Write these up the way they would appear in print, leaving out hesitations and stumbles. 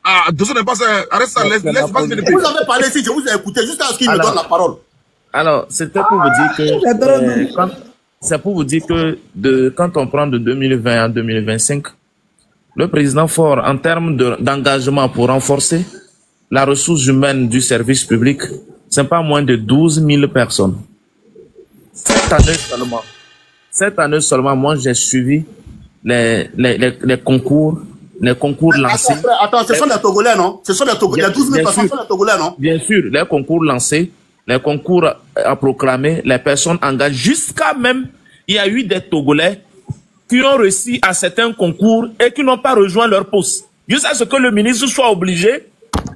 Ah, Dosso n'est pas ça. Arrête ça, laisse pas VDP. Vous avez parlé ici, je vous ai écouté jusqu'à ce qu'il me donne la parole. Alors, c'était pour vous dire que... c'est pour vous dire que quand on prend de 2020 à 2025, le président Faure, en termes d'engagement pour renforcer la ressource humaine du service public, c'est pas moins de 12 000 personnes. Cette année seulement, moi, j'ai suivi les concours lancés. Attends, ce sont des Togolais, non? Ce sont des Togolais. Il y a 12 000 personnes, ce sont des Togolais, non? Bien sûr, les concours lancés, les concours à proclamer, les personnes engagées. Jusqu'à même, il y a eu des Togolais qui ont réussi à certains concours et qui n'ont pas rejoint leur poste. Jusqu'à ce que le ministre soit obligé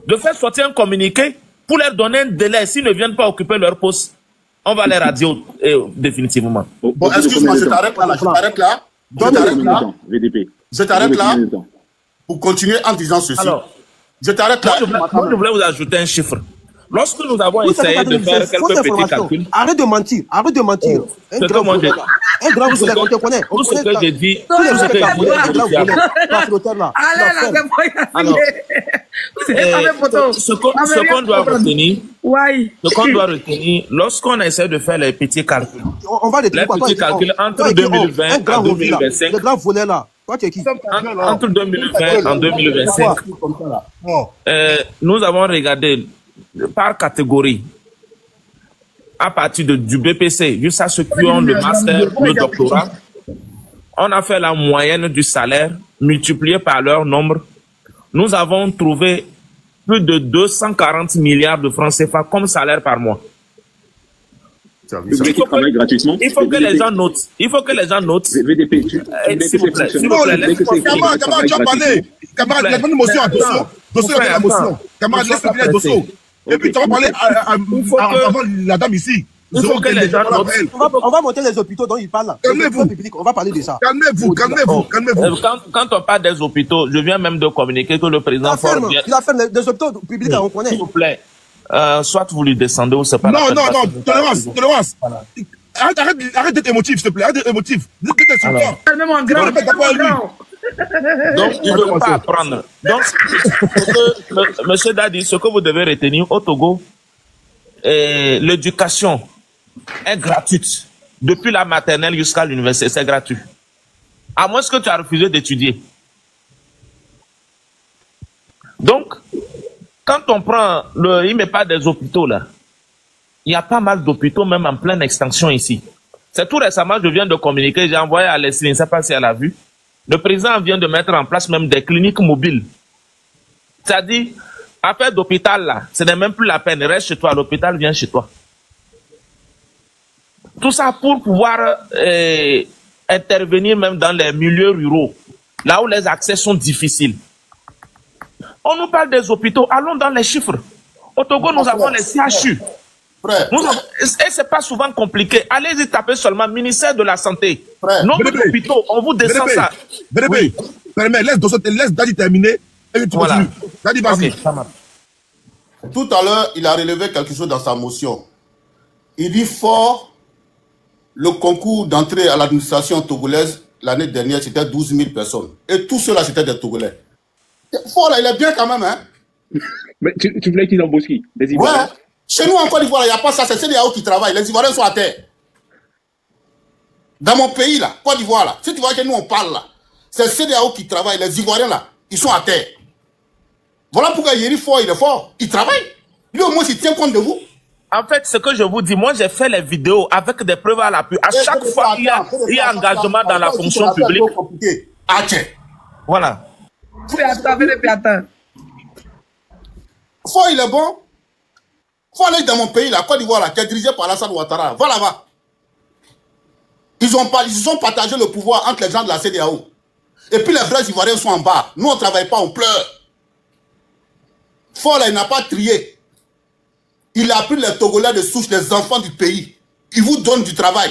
de faire sortir un communiqué pour leur donner un délai. S'ils ne viennent pas occuper leur poste, on va les radier définitivement. Bon, excuse-moi, je t'arrête là. Je t'arrête là pour continuer en disant ceci. Alors, je t'arrête là. Moi, je voulais vous ajouter un chiffre. Lorsque nous avons essayé de faire quelques petits calculs... Arrête de mentir, arrête de mentir. Un grand vous on te connaît. Tout ce que j'ai dit... Ce qu'on doit retenir, lorsqu'on essaie de faire les petits calculs, entre 2020 et 2025, entre 2020 et 2025, nous avons regardé par catégorie, à partir du BPC jusqu'à ceux qui ont le master, le doctorat, on a fait la moyenne du salaire multiplié par leur nombre. Nous avons trouvé plus de 240 milliards de francs CFA comme salaire par mois. Il faut que les gens notent. Il faut que les gens notent. VDP, s'il vous plaît. Camarade, tu as parlé. Camarade, il y a une motion à Dosso. Dosso, il y a la motion. Camarade, laisse le Dosso. Et puis, tu vas parler avant la dame ici. Il faut que les gens notent. On va monter les hôpitaux dont il parle là. Calmez-vous. On va parler de ça. Calmez-vous. Quand on parle des hôpitaux, je viens même de communiquer que le président Faure vient... Il a fait des hôpitaux publics, on connaît. S'il vous plaît. Soit vous lui descendez ou c'est pas non, tolérance. Arrête d'être émotif, s'il te plaît. Arrête d'être émotif. Calmez-moi, grand. Donc, il ne veut pas apprendre. Donc, monsieur Dadi, ce que vous devez retenir au Togo, l'éducation est gratuite. Depuis la maternelle jusqu'à l'université, c'est gratuit. À moins que tu as refusé d'étudier. Donc, quand on prend, il met pas des hôpitaux là. Il y a pas mal d'hôpitaux, même en pleine extension ici. C'est tout récemment, je viens de communiquer, j'ai envoyé à Leslie, je ne sais pas si elle a vu. Le président vient de mettre en place même des cliniques mobiles. C'est-à-dire, affaire d'hôpital là, ce n'est même plus la peine. Reste chez toi, l'hôpital vient chez toi. Tout ça pour pouvoir intervenir même dans les milieux ruraux, là où les accès sont difficiles. On nous parle des hôpitaux, allons dans les chiffres. Au Togo, nous avons les CHU. Et c'est pas souvent compliqué. Allez-y taper seulement ministère de la Santé. Nombre d'hôpitaux, on vous descend ça. Oui. Laisse Dadi terminer et tu continues. Dadi, vas-y. Tout à l'heure, il a relevé quelque chose dans sa motion. Il dit fort, le concours d'entrée à l'administration togolaise l'année dernière, c'était 12 000 personnes. Et tout cela, c'était des Togolais. Fort, là, il est bien quand même, hein. Mais tu voulais qu'ils embauchent qui? Les Ivoiriens? Ouais. Chez nous, en Côte d'Ivoire, il n'y a pas ça. C'est CEDEAO qui travaillent. Les Ivoiriens sont à terre. Dans mon pays, là, Côte d'Ivoire, là, si tu vois que nous, on parle, là, c'est CEDEAO qui travaille. Les Ivoiriens, là, ils sont à terre. Voilà pourquoi Yeri Fort, il est fort. Il travaille. Lui, au moins, il tient compte de vous. En fait, ce que je vous dis, moi, j'ai fait les vidéos avec des preuves à l'appui. À chaque fois qu'il y a engagement dans la fonction publique. Ah, tiens. Voilà. Fort, il est bon. Faut aller dans mon pays, la Côte d'Ivoire, qui est dirigée par Alassane Ouattara. Va là-bas. Ils ont partagé le pouvoir entre les gens de la CEDEAO. Et puis les vrais Ivoiriens sont en bas. Nous, on ne travaille pas, on pleure. Fort, là, il n'a pas trié. Il a pris les Togolais de souche, les enfants du pays. Il vous donne du travail.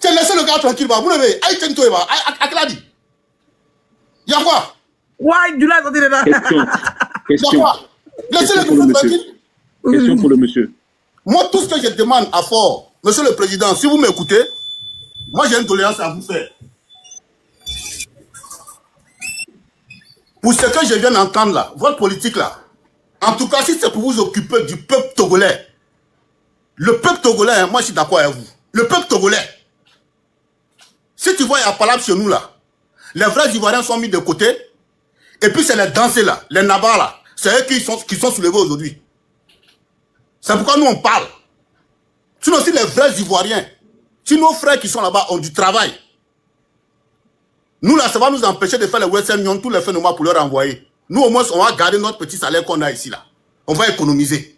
Tiens, laissez le gars tranquille. Vous le voyez. Aïe, tiens, toi, Akladi. Il y a quoi? Ouais, du là, Question. Laissez-le tranquille. Question pour le monsieur. Moi, tout ce que je demande à Fort, monsieur le président, si vous m'écoutez, moi j'ai une tolérance à vous faire. Pour ce que je viens d'entendre là, votre politique là, en tout cas, si c'est pour vous occuper du peuple togolais, le peuple togolais, hein, moi je suis d'accord avec vous. Le peuple togolais, si tu vois, il y a Palab chez nous là, les vrais Ivoiriens sont mis de côté, et puis c'est les dansés là, les nabas là, c'est eux qui sont soulevés aujourd'hui. C'est pourquoi nous on parle. Sinon, si les vrais Ivoiriens, si nos frères qui sont là-bas ont du travail, nous là, ça va nous empêcher de faire les Western Union, tous les phénomènes pour leur envoyer. Nous, au moins, on va garder notre petit salaire qu'on a ici là. On va économiser.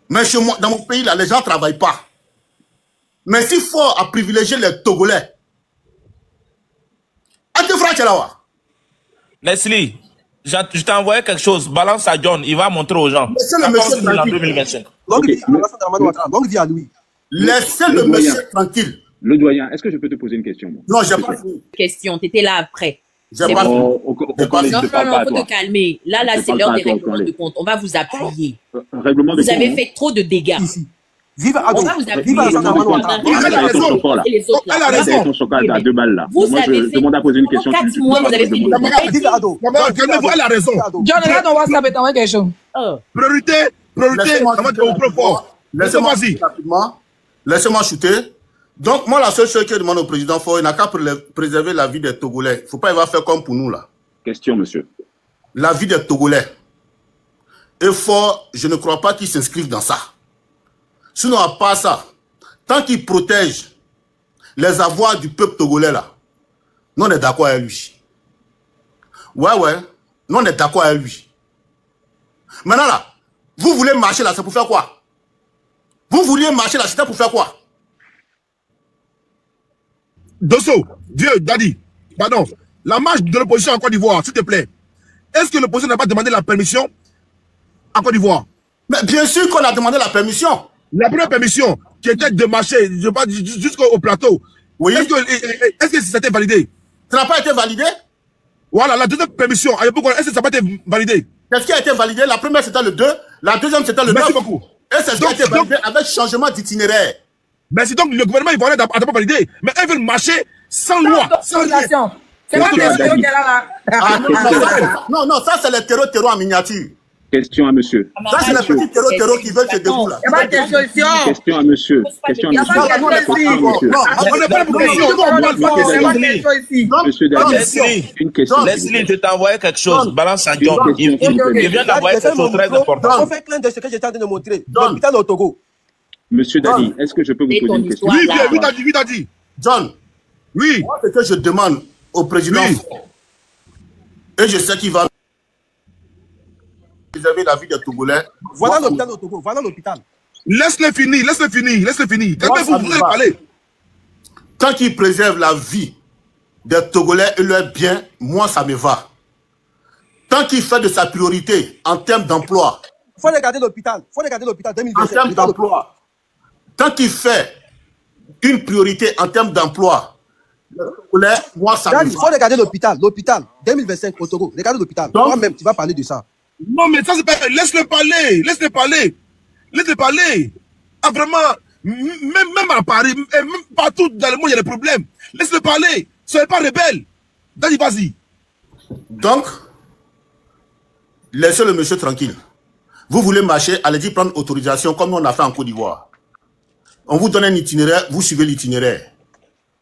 Mais chez moi, dans mon pays là, les gens ne travaillent pas. Mais s'il faut à privilégier les Togolais, Leslie, je t'ai envoyé quelque chose. Balance à John, il va montrer aux gens. Laissez le monsieur tranquille. 2025. Longue vie à lui. Laissez le monsieur tranquille. Le doyen, est-ce que je peux te poser une question? Non, j'ai pas fini. Question, t'étais là après. J'ai pas fini. Non, faut te calmer. Là, c'est l'heure des règlements de compte. On va vous appuyer. Vous avez fait trop de dégâts. Vive Ado. Vive Ado. Elle a raison. Elle a raison. Vous avez fait 4 mois, vous avez fait Vive Ado. Calmez-vous, elle a raison. John, regarde, on va s'appelle dans quelque chose. Priorité, laissez-moi dire rapidement. Laissez-moi shooter. Donc, moi, la seule chose que je demande au président Faure, il n'a qu'à préserver la vie des Togolais. Il ne faut pas y avoir faire comme pour nous, là. Question, monsieur. La vie des Togolais. Et Faure, je ne crois pas qu'il s'inscrive dans ça. Sinon, à part ça, tant qu'il protège les avoirs du peuple togolais, là, nous, on est d'accord avec lui. Ouais, nous, on est d'accord avec lui. Maintenant, là, vous voulez marcher là, c'est pour faire quoi? Vous vouliez marcher là, c'était pour faire quoi? Dosso, Dieu, Dadi, pardon, la marche de l'opposition en Côte d'Ivoire, s'il te plaît, est-ce que l'opposition n'a pas demandé la permission en Côte d'Ivoire? Mais bien sûr qu'on a demandé la permission. La première permission, qui était de marcher, je pas jusqu'au plateau, oui. Est-ce que c'était validé? Ça n'a pas été validé? Voilà, la deuxième permission, est-ce que ça n'a pas été validé? Qu'est-ce qui a été validé? La première c'était le 2, la deuxième c'était le 9. Merci beaucoup. Et c'est ce qui a été validé avec changement d'itinéraire. Mais c'est donc le gouvernement ivoirien n'a pas validé. Mais elles veulent marcher sans loi, sans rien. C'est pas le là. Non, ça c'est le terreau en miniature. Question à monsieur. Ça c'est le petit terreau qui veut se dérouler. Il n'y a pas de question. Question à monsieur. Question à monsieur. On n'est pas pour question. Monsieur Dadi, une question. Leslie, je t'ai envoyé quelque chose. Balance à John. Il vient d'envoyer quelque chose de très important. On fait plein de ce que j'étais en train de montrer. L'hôpital au Togo. Monsieur Dadi, est-ce que je peux vous poser une question? Oui, Dadi. John, oui. Moi, ce que je demande au président, et je sais qu'il va préserver la vie des Togolais. Voilà l'hôpital au Togo, voilà l'hôpital. Laisse-le finir. Calmez-vous, vous allez parler. Tant qu'il préserve la vie des Togolais et leurs biens, moi, ça me va. Tant qu'il fait de sa priorité en termes d'emploi. Il faut regarder l'hôpital. 2027. En termes d'emploi. Tant qu'il fait une priorité en termes d'emploi, moi, ça me va. Il faut regarder l'hôpital. 2025 au Togo. Regarde l'hôpital. Toi-même, tu vas parler de ça. Non, mais ça, c'est pas... Laisse-le parler. Ah, vraiment, même à Paris, même partout dans le monde, il y a des problèmes. Laisse-le parler. Soyez pas rebelle. Vas-y. Donc, laissez le monsieur tranquille. Vous voulez marcher, allez-y prendre autorisation comme on a fait en Côte d'Ivoire. On vous donne un itinéraire, vous suivez l'itinéraire.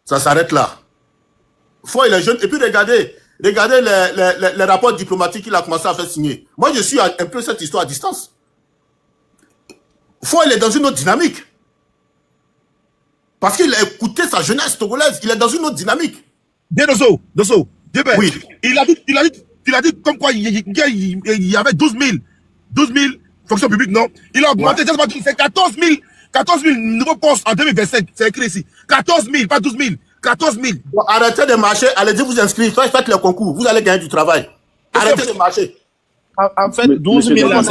Ça s'arrête là. Faut il est jeune. Et puis regardez les rapports diplomatiques qu'il a commencé à faire signer. Moi, je suis un peu cette histoire à distance. Faut il est dans une autre dynamique. Parce qu'il a écouté sa jeunesse togolaise. Il est dans une autre dynamique. Bien, Dosso. Oui. Il a dit comme quoi il y avait 12 000 fonctions publiques, non? Il a augmenté, c'est 14 000 nouveaux postes en 2025. C'est écrit ici. 14 000, pas 12 000. 14 000. Bon, arrêtez de marcher, allez-y vous inscrire, faites le concours, vous allez gagner du travail. Arrêtez de marcher. En fait, 12 000 là,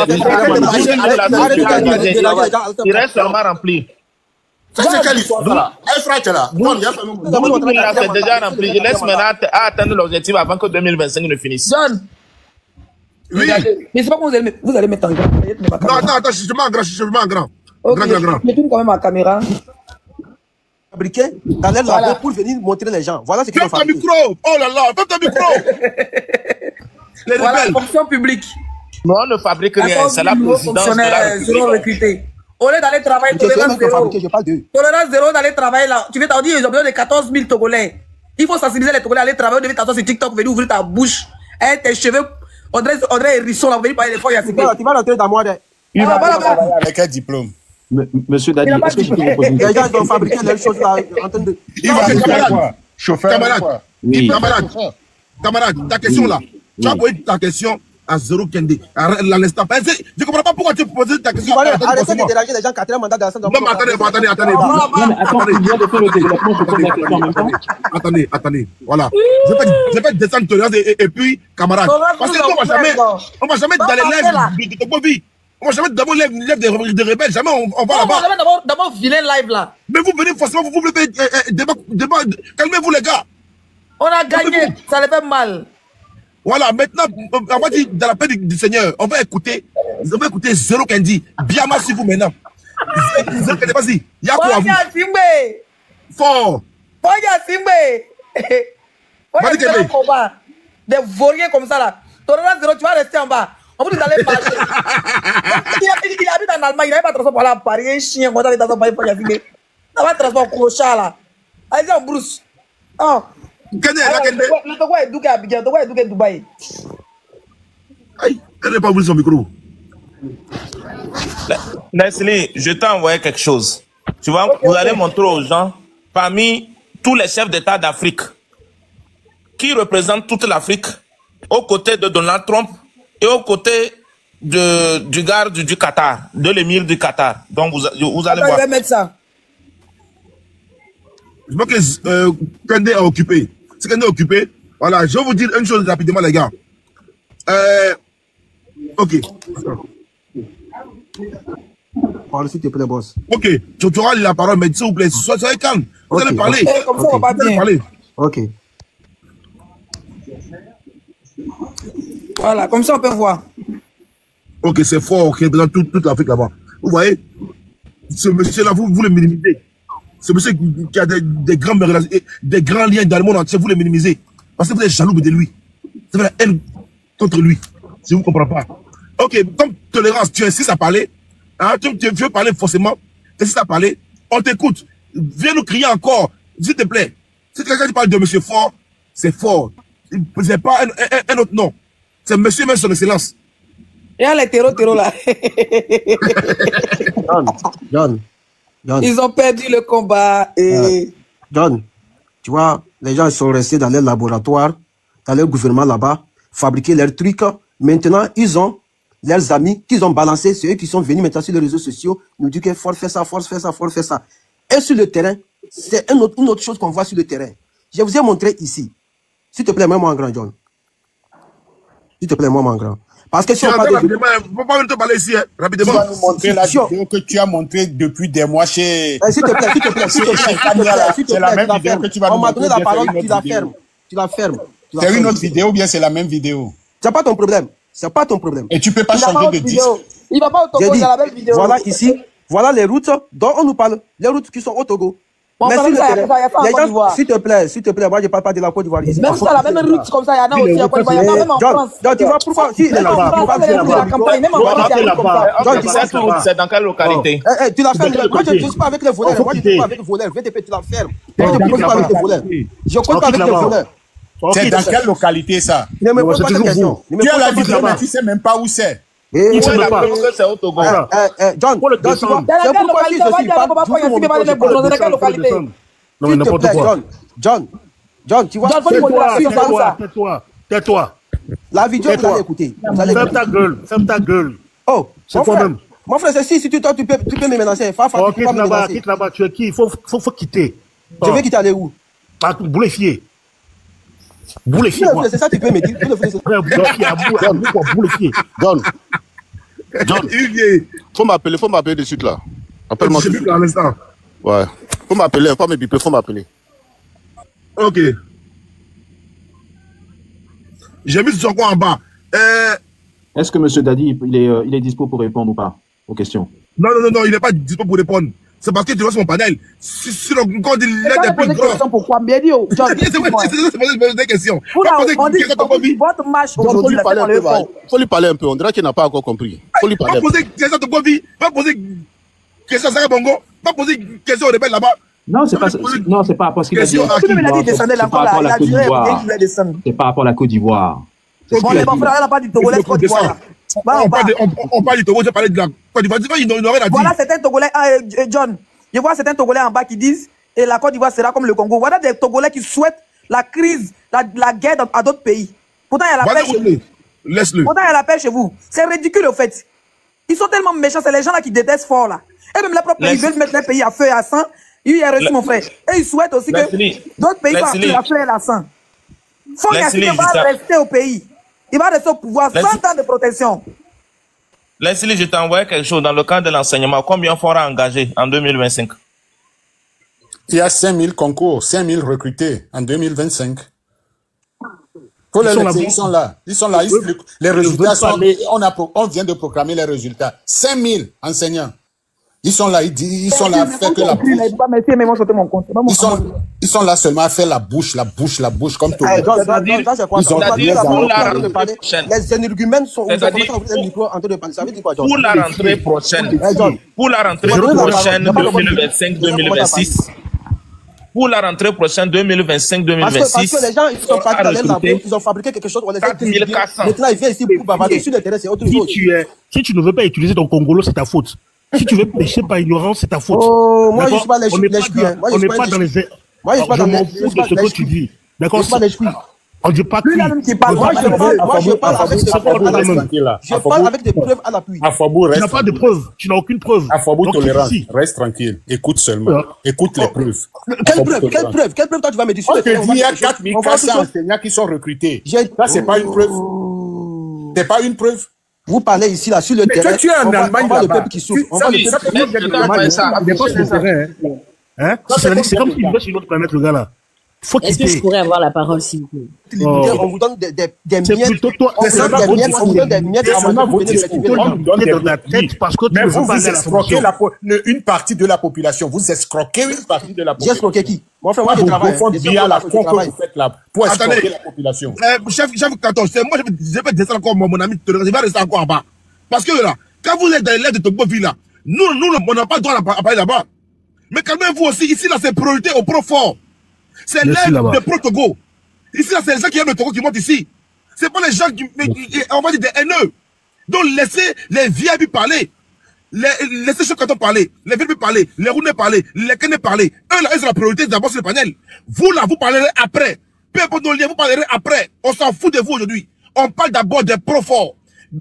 il reste seulement rempli. C'est quelle histoire là? Un frère là. 12 000 là, c'est déjà rempli. Je laisse maintenant atteindre l'objectif avant que 2025 ne finisse. John. Oui. Mais c'est pas que vous allez mettre en grand. Non, attends, je mets en grand. Grand. Mais tu quand même en caméra. Fabriqué dans les labos pour venir montrer les gens. Voilà ce qu'ils ont fait. Ferme ton micro. Oh là là, ferme ton micro. Les Voilà, rebelles. fonction publique. Non, on ne fabrique rien. C'est la présidence de la Fonctionnaires zéro République. recruté. Au lieu d'aller travailler, tolérance zéro. Je parle d'eux. Tolérance zéro d'aller travailler là. Tu veux t'en dire, ils ont besoin de 14 000 Togolais. Il faut sensibiliser les Togolais à aller travailler. Vous devez t'asseoir sur TikTok, venir ouvrir ta bouche. Hein, tes cheveux, Audrey Hérisson, là, vous venez parler des fois, il y a Tu vas rentrer dans moi. Il va travailler avec un diplôme. Monsieur Dadi, est-ce que je peux vous poser une Les question? gens doivent fabriquer les choses là en train de. Il va faire quoi? Chauffeur. Camarade, Oui. camarade, ta question là. Tu as posé ta question à Zéro Kende. À l'instant. Je ne comprends pas pourquoi tu poses ta question. Arrêtez de déranger les gens 4e mandat de la Non, mais attendez. Non, mais attends, il vient de faire le développement, je pose la question en même temps. Attendez. Voilà. Je vais descendre tolérance et puis, camarade. Parce que nous, on va jamais dans les lives de Togovi. On va jamais d'abord lève des rebelles. Jamais on va là-bas. D'abord, vilain live là. Mais vous venez forcément, vous voulez faire débat. Calmez-vous, les gars. On a gagné, ça les fait mal. Voilà, maintenant, on va dire, dans la paix du Seigneur, on va écouter Zéro Kendi. Bien mal sur vous maintenant. Zéro Kendi, vas-y. Y'a quoi à vous? Fort. Un combat. Des vauriens comme ça là. Tolérance zéro, tu vas rester en bas. On vous dit d'aller marcher. Il habite en Allemagne, il n'avait pas de transport pour aller à Paris. Un chien, on va aller dans son pays pour y aller. Il n'a pas de transport crochat là. Allez-y en brousse. Oh. Le Togo est doué à Abidjan, le Togo est doué à Dubaï. Aïe, elle n'a pas voulu son micro. Nestlé, je t'ai envoyé quelque chose. Tu vois, vous allez montrer aux gens, parmi tous les chefs d'État d'Afrique, qui représentent toute l'Afrique, aux côtés de Donald Trump et aux côtés du gars du Qatar, de l'émir du Qatar. Donc vous allez voir. Je vais mettre ça. Je vois que Kende est occupé. Si Kende est occupé, voilà, je vais vous dire une chose rapidement, les gars. Ok. Parle s'il te plaît, boss. Ok, tu auras la parole, mais s'il vous plaît, soyez calme. Vous allez parler. Comme ça, on va bien. Ok. Voilà, comme ça, on peut voir. Ok, c'est fort, ok, dans toute l'Afrique là-bas. Vous voyez, ce monsieur-là, vous le minimisez. Ce monsieur qui a des grands liens dans le monde entier, vous le minimisez. Parce que vous êtes jaloux de lui. C'est la haine contre lui. Je ne vous comprends pas. Ok, comme tolérance, tu insistes à parler. Hein, tu veux parler forcément. Tu insistes à parler. On t'écoute. Viens nous crier encore. S'il te plaît. Si quelqu'un qui parle de monsieur Fort, c'est Fort. C'est pas un autre nom. C'est monsieur même son excellence. Il y a les terreaux là. John. Ils ont perdu le combat. Et... John, tu vois, les gens sont restés dans leur laboratoire, dans leur gouvernement là-bas, fabriquer leurs trucs. Maintenant, ils ont leurs amis qu'ils ont balancés, c'est eux qui sont venus maintenant sur les réseaux sociaux, nous disent qu'il faut faire ça, faut faire ça. Et sur le terrain, c'est une autre chose qu'on voit sur le terrain. Je vous ai montré ici. S'il te plaît, moi, mon grand John. S'il te plaît, moi, mon grand. Parce que si on parle de... Faut pas venir te parler ici, hein, rapidement. Tu vas nous montrer la vidéo que tu as montrée depuis des mois chez... S'il te plaît. C'est la même vidéo que tu vas nous montrer. On m'a donné la parole, tu la fermes. C'est une autre vidéo ou bien c'est la même vidéo? C'est pas ton problème. C'est pas ton problème. Et tu peux pas changer de disque. Il va pas au Togo, c'est la même vidéo. Voilà ici, voilà les routes dont on nous parle. Les routes qui sont au Togo. Bon, mais ça, les gens, s'il te plaît, moi je parle pas de la Côte d'Ivoire ici. Même ça, la même route comme ça, il y en a aussi en Côte d'Ivoire, il y en a même en France. Donc tu vois pourquoi si même en France, la campagne, même en France, il y a comme ça. C'est dans quelle localité? Tu la fermes. Moi je ne suis pas avec les voleurs. Moi je ne suis pas avec les voleurs. Tu la fermes. Moi je ne suis pas avec les voleurs. Je ne compte pas avec les voleurs. C'est dans quelle localité ça? Ne me pose pas de questions. Tu as la vidéo, mais tu sais même pas où c'est. Il ne sait pas que c'est au Togo. John, c'est pourquoi si je suis pas... Non, mais n'importe quoi. John, tu vois... Tais-toi. La vidéo, vous allez écouter. Ferme ta gueule. Oh, mon frère, si tu peux me menacer. Quitte là-bas, tu es qui? Il faut quitter. Je vais quitter aller où? Boulefier. C'est ça, tu peux me dire. Boulefier. John, faut m'appeler de suite là. Appelle-moi tout de suite. Ouais. Faut m'appeler, pas me biper, faut m'appeler. Ok. J'ai mis son coin en bas. Est-ce que M. Dadi, il est dispo pour répondre ou pas aux questions? Non, il n'est pas dispo pour répondre. C'est parce que tu vois sur mon panel. Si le code il est plus grand. Pourquoi bien dit, John? C'est des questions. Votre match aujourd'hui, faut lui parler un peu. On dirait qu'il n'a pas encore compris. Faut lui parler. Va poser question de Govi. Va poser question à Sarah Bongo. Va poser question au rebelle là-bas. Non, c'est pas parce qu'il a dit. C'est par rapport à la Côte d'Ivoire. On parle du Togolais Côte d'Ivoire. On parle du Togo, j'ai parlé de la Côte d'Ivoire. Voilà certains Togolais, John. Je vois certains Togolais en bas qui disent et la Côte d'Ivoire sera comme le Congo. Voilà des Togolais qui souhaitent la crise, la guerre à d'autres pays. Pourtant, il y a la paix chez vous. Laisse-le. Pourtant, il y a la paix chez vous. C'est ridicule, au fait. Ils sont tellement méchants. C'est les gens là qui détestent fort, là. Et même les propres pays veulent mettre les pays à feu et à sang. Il y a reçu, mon frère. Et ils souhaitent aussi que d'autres pays soient à feu et à sang. Faut qu'il va rester au pays. Il va rester au pouvoir sans temps de protection. Leslie, je t'ai envoyé quelque chose dans le cadre de l'enseignement. Combien faudra engager en 2025? Il y a 5000 concours, 5000 recrutés en 2025. Ils sont là. Ils sont là. Les résultats sont là. On vient de proclamer les résultats. 5000 enseignants. Ils sont là. Ils sont là à faire que la bouche. Ils sont là seulement à faire la bouche, comme tout le monde. Les énergumènes sont pour la rentrée prochaine. Pour la rentrée prochaine 2025-2026. Pour la rentrée prochaine 2025-2026. Parce que les gens, ils ont fabriqué quelque chose. On les a dit. Maintenant, ils viennent ici pour bavarder sur le terrain, c'est autre chose. Si tu ne veux pas utiliser ton congolo, c'est ta faute. Si tu veux pêcher par ignorance, c'est ta faute. Oh, moi, je ne suis pas les On n'est pas dans les... Je m'en fous de ce que tu dis. D'accord? On ne dit pas que... Moi, je parle avec des preuves à l'appui. Tu n'as pas de preuves. Tu n'as aucune preuve. Afabou tolérant. Reste tranquille. Écoute seulement. Écoute les preuves. Quelle preuve toi tu vas me dire? Il y a 4400 enseignants qui sont recrutés. Ça, c'est pas une preuve. C'est pas une preuve. Vous parlez ici, là, sur le terrain. Mais tu es en Allemagne, le peuple qui souffre. On voit le peuple qui souffre. C'est comme s'il va sur une autre planète, le gars, là. Est-ce que je pourrais avoir la parole, s'il vous plaît? On vous donne des miettes. On vous donne des miettes à dans la tête parce que mais vous escroquez une partie de la population. Vous escroquez une partie de la population. J'ai escroqué qui? Moi, frère, moi, je travaille. Bien la con que vous faites là pour escroquer la population. Chef 14, moi, je vais descendre encore mon ami. Je vais rester encore en bas. Parce que là, quand vous êtes dans l'aide de Togo-Ville, là, nous, on n'a pas le droit à parler là-bas. Mais quand même, vous aussi, ici, là, c'est priorité au profond. C'est l'aide de pro-Togo. Ici, là, c'est les gens qui aiment le Togo qui montent ici. C'est pas les gens qui, on va dire, des haineux. Donc, laissez les VIP parler. Laissez ceux qui ont parlé. Les VIP parler. Les Rounais parler. Les Kené parler. Eux, là, ils ont la priorité d'abord sur le panel. Vous, là, vous parlerez après. Peu importe nos liens, vous parlerez après. On s'en fout de vous aujourd'hui. On parle d'abord des pro-forts.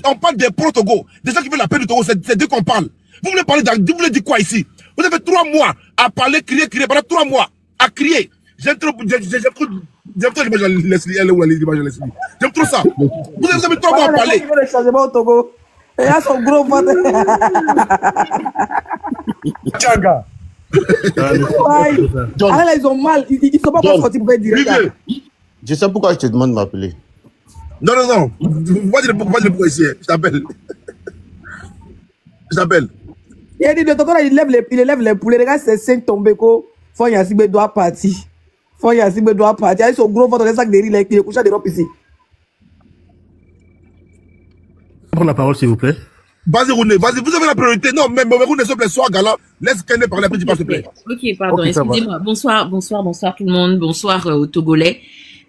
On parle des pro-Togo. Des gens qui veulent la paix du Togo. C'est d'eux qu'on parle. Vous voulez parler vous voulez dire quoi ici? Vous avez 3 mois à parler, crier, pendant 3 mois. À crier. J'aime trop l'image de Leslie. Elle est où l'image de Leslie? J'aime trop ça. Vous avez 3 mois à parler. Il veut le changement au Togo. Et là, son gros ventre. Tchanga. Là, ils ont mal. Ils ne sont pas sortis pour faire direct. Je sais pourquoi je te demande de m'appeler. Non. Moi, je ne peux pas ici. Je t'appelle. Il a dit, le Togo, il élève les poulets. Regarde, c'est 5 tombés. Faut y aller, doit partir. Ils sont gros ventre, les sacs de riz, les couchés de robe ici. Prends la parole, s'il vous plaît. Vas-y, Rouné, vas-y, vous avez la priorité. Non, mais Rouné, s'il vous plaît, sois galant. Laisse Kené parler, après tu parles, s'il te plaît. Ok, pardon, excusez-moi. Bonsoir tout le monde. Bonsoir aux Togolais.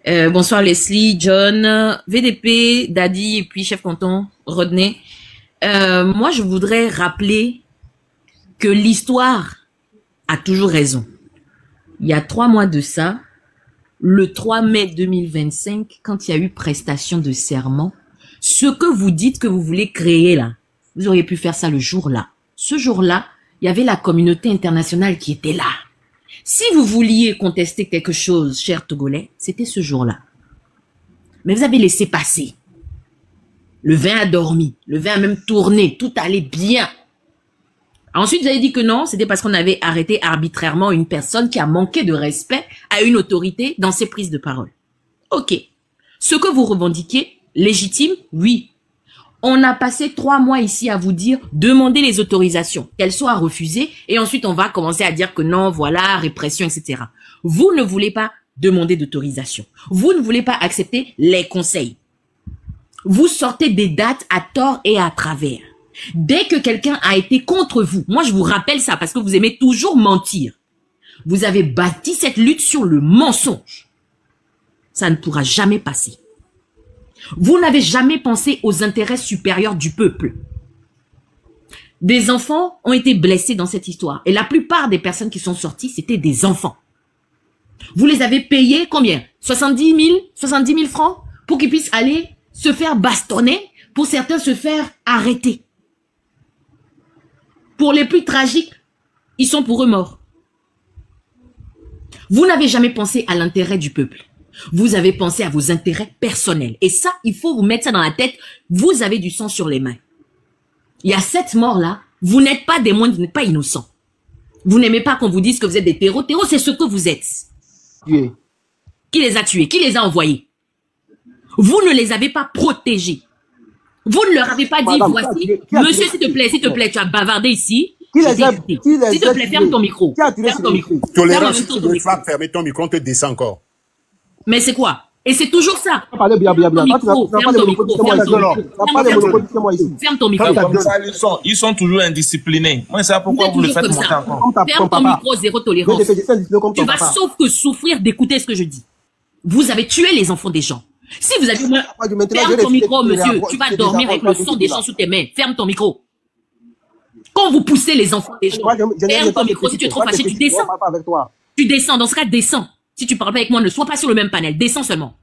Bonsoir Leslie, John, VDP, Daddy et puis chef canton, Rodney. Moi, je voudrais rappeler que l'histoire a toujours raison. Il y a 3 mois de ça, le 3 mai 2025, quand il y a eu prestation de serment, ce que vous dites que vous voulez créer là, vous auriez pu faire ça le jour-là. Ce jour-là, il y avait la communauté internationale qui était là. Si vous vouliez contester quelque chose, chers Togolais, c'était ce jour-là. Mais vous avez laissé passer. Le vin a dormi, le vin a même tourné, tout allait bien. Ensuite, vous avez dit que non, c'était parce qu'on avait arrêté arbitrairement une personne qui a manqué de respect à une autorité dans ses prises de parole. Ok. Ce que vous revendiquez, légitime, oui. On a passé 3 mois ici à vous dire, demandez les autorisations, qu'elles soient refusées, et ensuite on va commencer à dire que non, voilà, répression, etc. Vous ne voulez pas demander d'autorisation. Vous ne voulez pas accepter les conseils. Vous sortez des dates à tort et à travers. Dès que quelqu'un a été contre vous, moi je vous rappelle ça parce que vous aimez toujours mentir. Vous avez bâti cette lutte sur le mensonge. Ça ne pourra jamais passer. Vous n'avez jamais pensé aux intérêts supérieurs du peuple. Des enfants ont été blessés dans cette histoire. Et la plupart des personnes qui sont sorties, c'était des enfants. Vous les avez payés combien? 70 000 francs pour qu'ils puissent aller se faire bastonner, pour certains se faire arrêter. Pour les plus tragiques, ils sont pour eux morts. Vous n'avez jamais pensé à l'intérêt du peuple. Vous avez pensé à vos intérêts personnels. Et ça, il faut vous mettre ça dans la tête. Vous avez du sang sur les mains. Il y a cette mort-là. Vous n'êtes pas des moindres, vous n'êtes pas innocents. Vous n'aimez pas qu'on vous dise que vous êtes des terreaux. Terreaux, c'est ce que vous êtes. Oui. Qui les a tués? Qui les a envoyés? Vous ne les avez pas protégés. Vous ne leur avez pas dit, Madame, voici, monsieur, s'il te plaît, tu as bavardé ici. S'il te plaît, ferme ton micro. Ferme ton micro. Tolérance, si tu veux pas fermer ton micro, on te descend encore. Mais c'est quoi? Et c'est toujours ça. Ferme ton micro. Ferme ton micro. Ils sont toujours indisciplinés. Moi, c'est pourquoi vous le faites monter encore. Ferme ton micro, zéro tolérance. Tu vas sauf que souffrir d'écouter ce que je dis. Vous avez tué les enfants des gens. Si vous avez... Ferme ton micro, monsieur. Tu vas dormir avec le sang des gens sous tes mains. Ferme ton micro. Quand vous poussez les enfants des gens, ferme ton micro. Si tu es trop fâché, tu descends. Tu descends. Dans ce cas, descends. Si tu parles pas avec moi, ne sois pas sur le même panel. Descends seulement.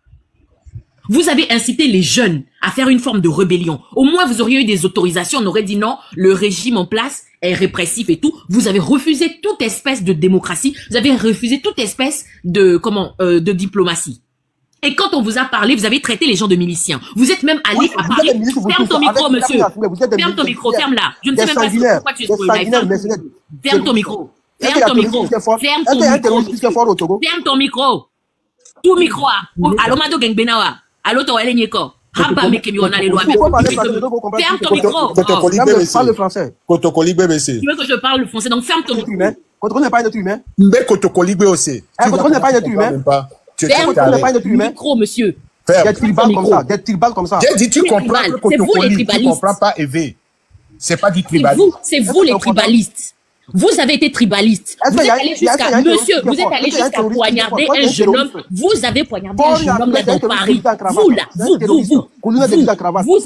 Vous avez incité les jeunes à faire une forme de rébellion. Au moins, vous auriez eu des autorisations. On aurait dit non, le régime en place est répressif et tout. Vous avez refusé toute espèce de démocratie. Vous avez refusé toute espèce de, de diplomatie. Et quand on vous a parlé, vous avez traité les gens de miliciens. Vous êtes même allé à Paris. Ferme ton micro, monsieur. Ferme ton micro, ferme-la. Je ne sais même pas pourquoi tu es sur le live. Ferme ton micro. Ferme ton micro. Ferme ton micro. Ferme ton micro. Tout micro. Allo Mado Gengbenawa. Allo Toele Nyeko. Haba Mekemi on a les lois. Ferme ton micro. Parle le français. Kotokoli BBC. Tu veux que je parle le français, donc ferme ton micro. Kotokoli n'est pas un être humain. Mbe Kotokoli BBC. Kotokoli n'est pas un être humain. Ferme ton micro, monsieur. Des tribales comme ça. J'ai dit, tu comprends que Kotokoli, tu comprends pas, Eve. C'est pas du tribalisme. C'est vous les tribalistes. Vous avez été tribaliste. Vous êtes allé jusqu'à, monsieur, vous êtes allé jusqu'à poignarder un jeune homme. Vous avez poignardé un jeune homme là dans Paris. Vous là, vous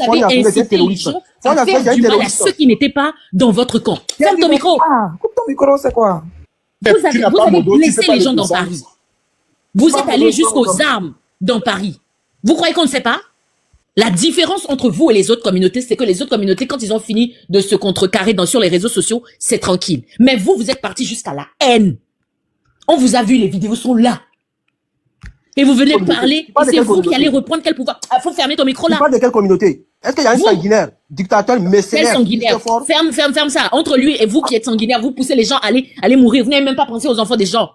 avez incité les gens à faire du mal à ceux qui n'étaient pas dans votre camp. Ferme ton micro. Coupe ton micro, c'est quoi? Vous avez blessé les gens dans Paris. Vous êtes allé jusqu'aux armes dans Paris. Vous croyez qu'on ne sait pas? La différence entre vous et les autres communautés, c'est que les autres communautés, quand ils ont fini de se contrecarrer sur les réseaux sociaux, c'est tranquille. Mais vous, vous êtes partis jusqu'à la haine. On vous a vu, les vidéos sont là. Et vous venez parler, et c'est vous qui allez reprendre quel pouvoir. Il faut fermer ton micro là. Tu parles de quelle communauté? Est-ce qu'il y a un sanguinaire, dictateur, mercenaire? Quel sanguinaire? Ferme ça. Entre lui et vous qui êtes sanguinaire, vous poussez les gens à aller mourir. Vous n'avez même pas pensé aux enfants des gens.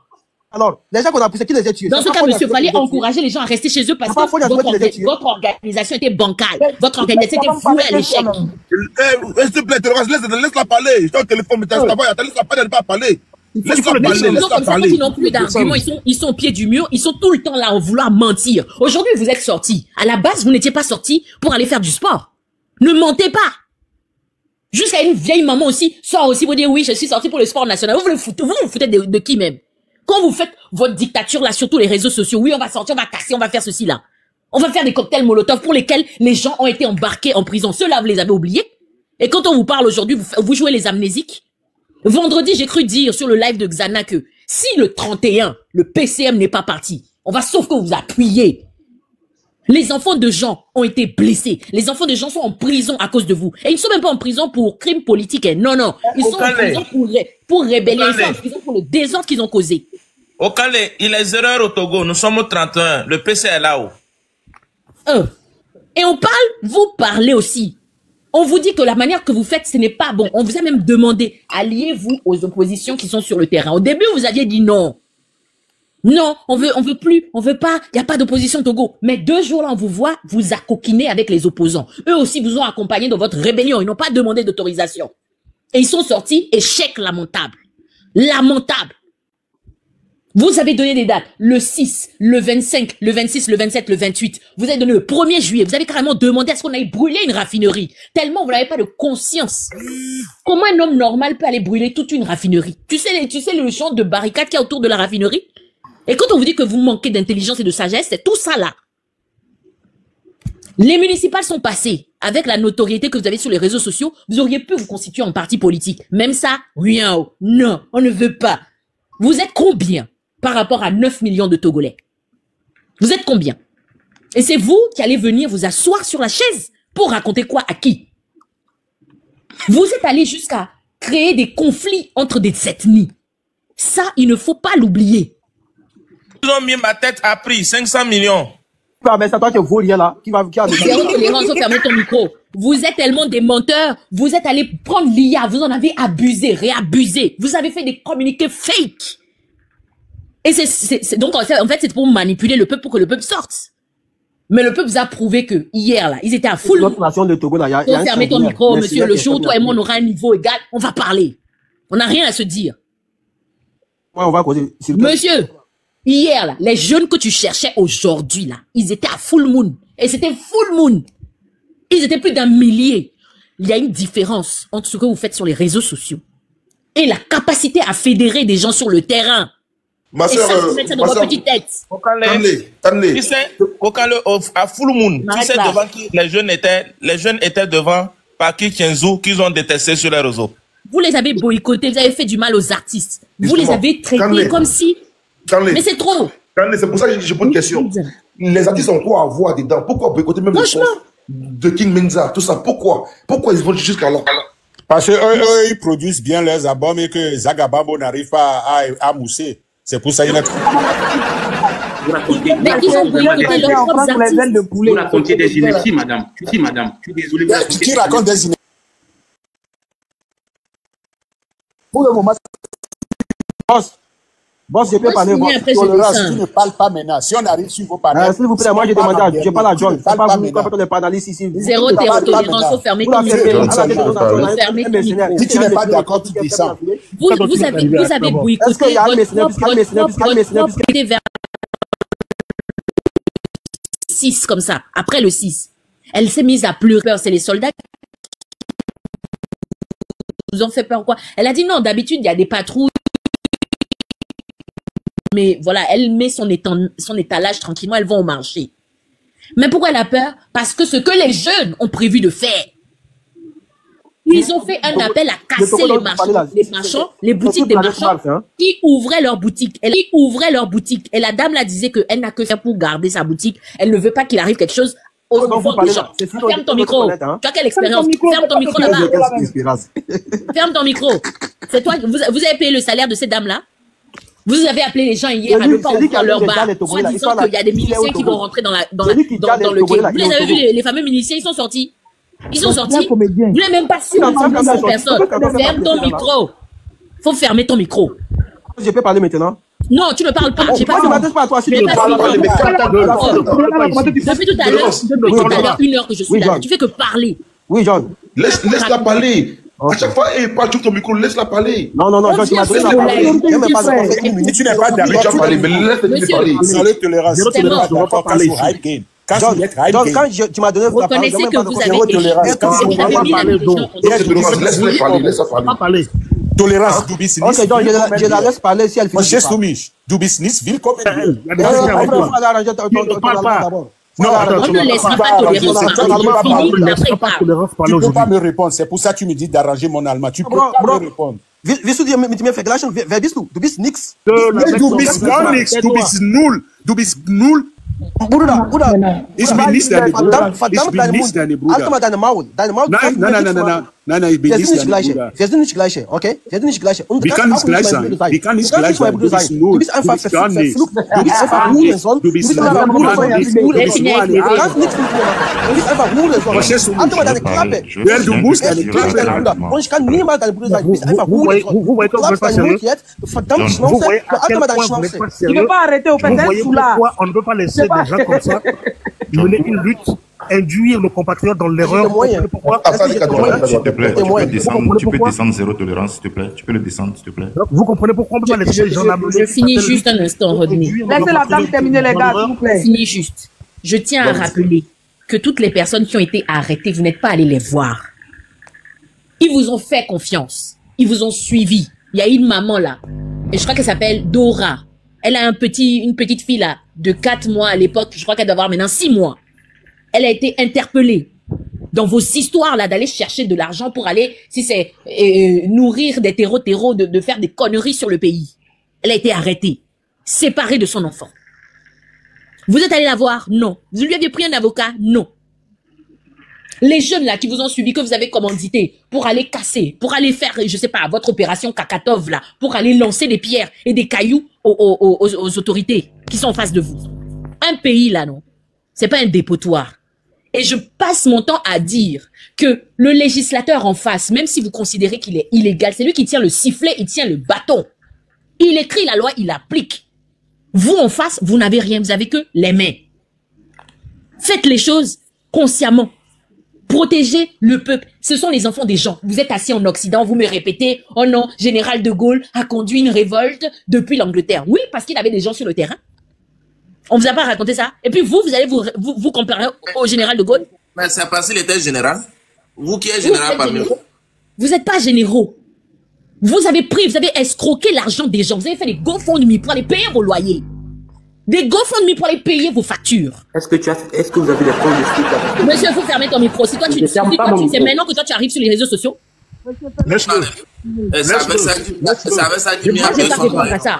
Alors, les gens qu'on a poussés, qui les a tués? Dans ce cas, monsieur, il fallait encourager les gens à rester chez eux parce que votre organisation était bancale. Votre organisation était vouée à l'échec. S'il te plaît, laisse-la parler. Je t'ai au téléphone, mais laisse-la parler, pas parler. Laisse-la parler. Ils n'ont plus d'arguments, ils sont au pied du mur, ils sont tout le temps là à vouloir mentir. Aujourd'hui, vous êtes sortis. À la base, vous n'étiez pas sortis pour aller faire du sport. Ne mentez pas. Jusqu'à une vieille maman aussi sort aussi pour dire oui, je suis sortie pour le sport national. Vous vous foutez de qui même? Quand vous faites votre dictature là sur tous les réseaux sociaux, oui, on va sortir, on va casser, on va faire ceci là. On va faire des cocktails Molotov pour lesquels les gens ont été embarqués en prison. Ceux-là, vous les avez oubliés. Et quand on vous parle aujourd'hui, vous jouez les amnésiques. Vendredi, j'ai cru dire sur le live de Xana que si le 31, le PCM n'est pas parti, on va sauf que vous appuyer. Les enfants de gens ont été blessés. Les enfants de gens sont en prison à cause de vous. Et ils ne sont même pas en prison pour crimes politiques. Non, non. Ils sont en prison pour rébellion. Ils sont en prison pour le désordre qu'ils ont causé. Au Calais, il est 0 heures au Togo. Nous sommes au 31. Le PC est là-haut. Et on parle, vous parlez aussi. On vous dit que la manière que vous faites, ce n'est pas bon. On vous a même demandé, alliez-vous aux oppositions qui sont sur le terrain. Au début, vous aviez dit non. Non, on veut plus, on veut pas, il n'y a pas d'opposition Togo. Mais 2 jours là, on vous voit, vous accoquiner avec les opposants. Eux aussi vous ont accompagné dans votre rébellion, ils n'ont pas demandé d'autorisation. Et ils sont sortis, échec lamentable. Lamentable. Vous avez donné des dates, le 6, le 25, le 26, le 27, le 28. Vous avez donné le 1er juillet. Vous avez carrément demandé à ce qu'on aille brûler une raffinerie. Tellement vous n'avez pas de conscience. Comment un homme normal peut aller brûler toute une raffinerie? Tu sais le champ de barricades qu'il y a autour de la raffinerie? Et quand on vous dit que vous manquez d'intelligence et de sagesse, c'est tout ça là. Les municipales sont passées. Avec la notoriété que vous avez sur les réseaux sociaux, vous auriez pu vous constituer en parti politique. Même ça, rien. Non, on ne veut pas. Vous êtes combien par rapport à 9 millions de Togolais? Vous êtes combien? Et c'est vous qui allez venir vous asseoir sur la chaise pour raconter quoi à qui? Vous êtes allé jusqu'à créer des conflits entre des ethnies. Ça, il ne faut pas l'oublier. Ils ont mis ma tête à prix, 500 millions. Mais c'est toi qui vaut rien là. Zéro tolérance, fermez ton micro. Vous êtes tellement des menteurs. Vous êtes allés prendre l'IA. Vous en avez abusé, réabusé. Vous avez fait des communiqués fake. Et donc, en fait, c'est pour manipuler le peuple pour que le peuple sorte. Mais le peuple vous a prouvé que hier, là, ils étaient à full. Faut fermer ton micro, monsieur. Le jour où toi et moi, on aura un niveau égal, on va parler. On n'a rien à se dire. Ouais, on va causer. Monsieur, hier, là, les jeunes que tu cherchais aujourd'hui, là, ils étaient à full moon. Et c'était full moon. Ils étaient plus d'1 millier. Il y a une différence entre ce que vous faites sur les réseaux sociaux et la capacité à fédérer des gens sur le terrain. Ma soeur, ça dans votre petite tête. Tu sais, à full moon, tu sais devant qui les jeunes étaient devant Paki Kienzou qu'ils ont détesté sur les réseaux. Vous les avez boycottés, vous avez fait du mal aux artistes. Vous les avez traités comme si... Mais c'est trop. C'est pour ça que je pose une question. Les artistes ont quoi à voir dedans? Pourquoi boycotter même les de King Menza, tout ça? Pourquoi ils vont jusqu'à là? Parce que eux, ils produisent bien leurs albums et que Zagababo n'arrive pas à mousser. C'est pour ça qu'il a... Mais ils ont boycotté leurs propres artistes. Vous racontez des inédits, madame. Si, madame. Je suis désolé. Qui raconte des inédits? Pour le moment, boss, je peux parler. Tolérance, tu ne parles pas maintenant. Si on arrive sur vos panels... S'il vous plaît, moi je demande à... Je parle à John. Je ne pas vous quand on est panélistes ici. Zéro tolérance, faut fermer ton micro. Si tu n'es pas d'accord, tu descends. Vous avez boycotté votre propre vers 6 comme ça. Après le 6, elle s'est mise à pleurer. C'est les soldats qui nous ont fait peur quoi. Elle a dit non, d'habitude il y a des patrouilles. Mais voilà, elle met son étalage tranquillement, elles vont au marché. Mais pourquoi elle a peur? Parce que ce que les jeunes ont prévu de faire. Ils ont fait un appel à casser les marchands, les boutiques des marchands qui ouvraient leurs boutiques. Et la dame là disait qu'elle n'a que ça pour garder sa boutique. Elle ne veut pas qu'il arrive quelque chose au niveau du champ. Ferme ton micro. Tu as quelle expérience? Ferme ton micro là-bas. Ferme ton micro. C'est toi, vous avez payé le salaire de ces dames là? Vous avez appelé les gens hier à ne pas ouvrir leur bar, soit disant qu'il y a des miliciens qui vont rentrer dans le quai. Vous les avez vus, les fameux miliciens, ils sont sortis. Vous n'avez même pas su cette personne. Ferme ton micro. Faut fermer ton micro. Je peux parler maintenant? Non, tu ne parles pas. J'ai pas depuis tout à l'heure, 1 heure que je suis là. Tu fais que parler. Oui, John. Laisse-la parler. À chaque fois, pas tu ton micro, laisse-la parler. Non, John, tu m'as donné la parole. Si tu n'es pas d'accord, mais laisse-la parler. Sans le tolérance, tu n'es pas d'accord quand il faut hype game. Quand tu m'as donné la parole, reconnaissez que vous avez laisse-la parler. Tolérance, Dubis Nis. Ok, donc je la laisse parler si elle finit. Moi, Soumiche. Dubis Nis, ville comme elle. Non, on ne laissera pas tolérance. Tu ne peux pas me répondre. C'est pour ça que tu me dis d'arranger mon allemand. Tu ne peux pas me répondre. Willst du mir vergleichen? Wer bist du? Du bist nix. Du bist gar nichts. Du bist null. Du bist null. Bruder. Ich bin nicht deine Bruder. Verdammt, deine Mund. Halt mal deine Maul. Nein. Nein, nein, ich bin Wir nicht sind nicht dein gleiche. Bruder. Wir sind nicht gleiche, okay? Wir sind nicht gleiche. Und Wir können nicht gleich sein. Wir können nicht gleich sein. Du bist nur. Du bist einfach gar nicht. verflucht. Du bist einfach Hurensohn. Du bist einfach Hurensohn. Du bist nur ein Du kannst nichts mit mir machen. Du bist einfach Hurensohn. Verstehst du Halt mal deine Klappe. Ja, du musst deine Klappe. Und ich kann niemals dein Bruder sein. Du bist einfach Hurensohn. Vous voyez Du que vous n'êtes klappst pas deinen Mund sérieux. jetzt. Du verdammte Vous Schnauze. voyez Du à quel halt mal deine point vous n'êtes Schnauze. pas Tu sérieux. peux pas arrêter au Vous peut-être voyez sous là. pourquoi on ne peut pas laisser des gens comme ça mener une lutte, induire nos compatriotes dans l'erreur. Vous comprenez pourquoi? S'il te plaît, tu peux descendre zéro tolérance, s'il te plaît. Tu peux le descendre, s'il te plaît. Vous comprenez pourquoi on ne peut pas laisser les gens là. Je finis juste un instant, Rodney. Laissez la dame terminer, les gars, s'il vous plaît. Je finis juste. Je tiens à rappeler que toutes les personnes qui ont été arrêtées, vous n'êtes pas allés les voir. Ils vous ont fait confiance. Ils vous ont suivi. Il y a une maman là. Et je crois qu'elle s'appelle Dora. Elle a une petite fille là, de 4 mois à l'époque. Je crois qu'elle doit avoir maintenant 6 mois. Elle a été interpellée dans vos histoires là d'aller chercher de l'argent pour aller, si c'est nourrir des terreaux, de faire des conneries sur le pays. Elle a été arrêtée, séparée de son enfant. Vous êtes allé la voir? Non. Vous lui aviez pris un avocat? Non. Les jeunes là qui vous ont suivi, que vous avez commandité pour aller casser, pour aller faire, je sais pas, votre opération Kakatov là, pour aller lancer des pierres et des cailloux aux autorités qui sont en face de vous. Un pays là, non? C'est pas un dépotoir. Et je passe mon temps à dire que le législateur en face, même si vous considérez qu'il est illégal, c'est lui qui tient le sifflet, il tient le bâton. Il écrit la loi, il applique. Vous en face, vous n'avez rien, vous avez que les mains. Faites les choses consciemment. Protégez le peuple. Ce sont les enfants des gens. Vous êtes assis en Occident, vous me répétez, oh non, Général de Gaulle a conduit une révolte depuis l'Angleterre. Oui, parce qu'il avait des gens sur le terrain. On vous a pas raconté ça. Et puis vous allez vous comparer au Général de Gaulle. Mais c'est parce qu'il était général. Vous qui êtes général parmi nous. Vous n'êtes pas généraux. Vous avez escroqué l'argent des gens. Vous avez fait des GoFundMe pour aller payer vos loyers. Des GoFundMe pour aller payer vos factures. Est-ce que vous avez des preuves de ce que Monsieur, il faut fermer ton micro. Si toi, c'est maintenant que toi, tu arrives sur les réseaux sociaux. Laisse-le.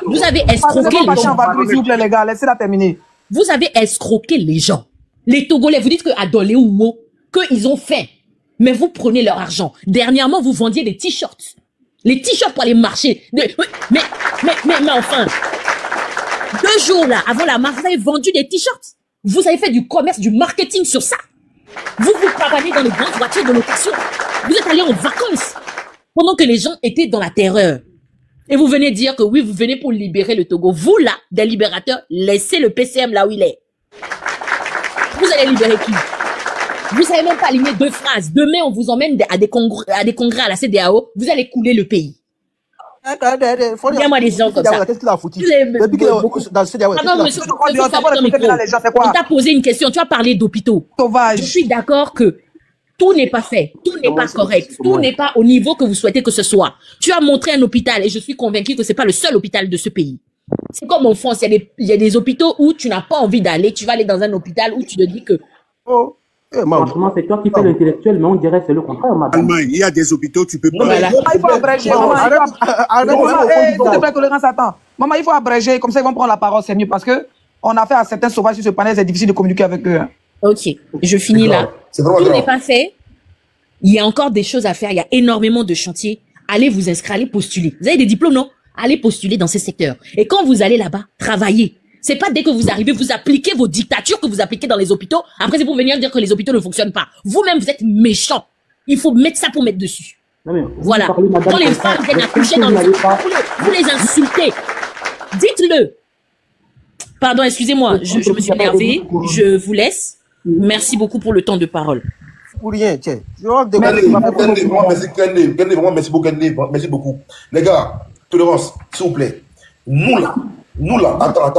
Vous avez escroqué les gens. S'il vous plaît, les gars, laissez-la terminer. Vous avez escroqué les gens. Les Togolais, vous dites qu'à Dolé ou Mo, qu'ils ont fait. Mais vous prenez leur argent. Dernièrement, vous vendiez des t-shirts. Les t-shirts pour aller marcher. Mais enfin, 2 jours là, avant la marche, vous avez vendu des t-shirts. Vous avez fait du commerce, du marketing sur ça. Vous pavanez dans les grandes voitures de location. Vous êtes allés en vacances. Pendant que les gens étaient dans la terreur. Et vous venez dire que oui, vous venez pour libérer le Togo. Vous là, des libérateurs, laissez le PCM là où il est. Vous allez libérer qui? Vous savez même pas aligner 2 phrases. Demain, on vous emmène à des congrès à la CEDEAO. Vous allez couler le pays. Il y a moi des gens comme ça. Qu'est-ce qu'il a foutu? On t'a posé une question. Tu as parlé d'hôpitaux. Je suis d'accord que tout n'est pas fait, tout n'est pas correct, tout n'est pas au niveau que vous souhaitez que ce soit. Tu as montré un hôpital et je suis convaincu que c'est pas le seul hôpital de ce pays. C'est comme en France, il y a des hôpitaux où tu n'as pas envie d'aller, tu vas aller dans un hôpital où tu te dis que... Franchement, c'est toi qui fais l'intellectuel, mais on dirait que c'est le contraire, madame. Allemagne, il y a des hôpitaux, tu peux pas... Il faut abréger. Maman, il faut abréger, comme ça ils vont prendre la parole, c'est mieux, parce que on a fait à certains sauvages sur ce panel, c'est difficile de communiquer avec eux. Ok, je finis là. Tout n'est pas fait. Il y a encore des choses à faire. Il y a énormément de chantiers. Allez vous inscrire, allez postuler. Vous avez des diplômes, non? Allez postuler dans ces secteurs. Et quand vous allez là-bas, travaillez. C'est pas dès que vous arrivez, vous appliquez vos dictatures que vous appliquez dans les hôpitaux. Après, c'est pour venir dire que les hôpitaux ne fonctionnent pas. Vous-même, vous êtes méchants. Il faut mettre ça pour mettre dessus. Voilà. Quand les femmes viennent accoucher dans les hôpitaux, vous les insultez. Dites-le. Pardon, excusez-moi, je me suis énervée. Je vous laisse. Merci beaucoup pour le temps de parole. Pour rien, tiens. Merci beaucoup. Les gars, tolérance, s'il vous plaît. Nous là, attends,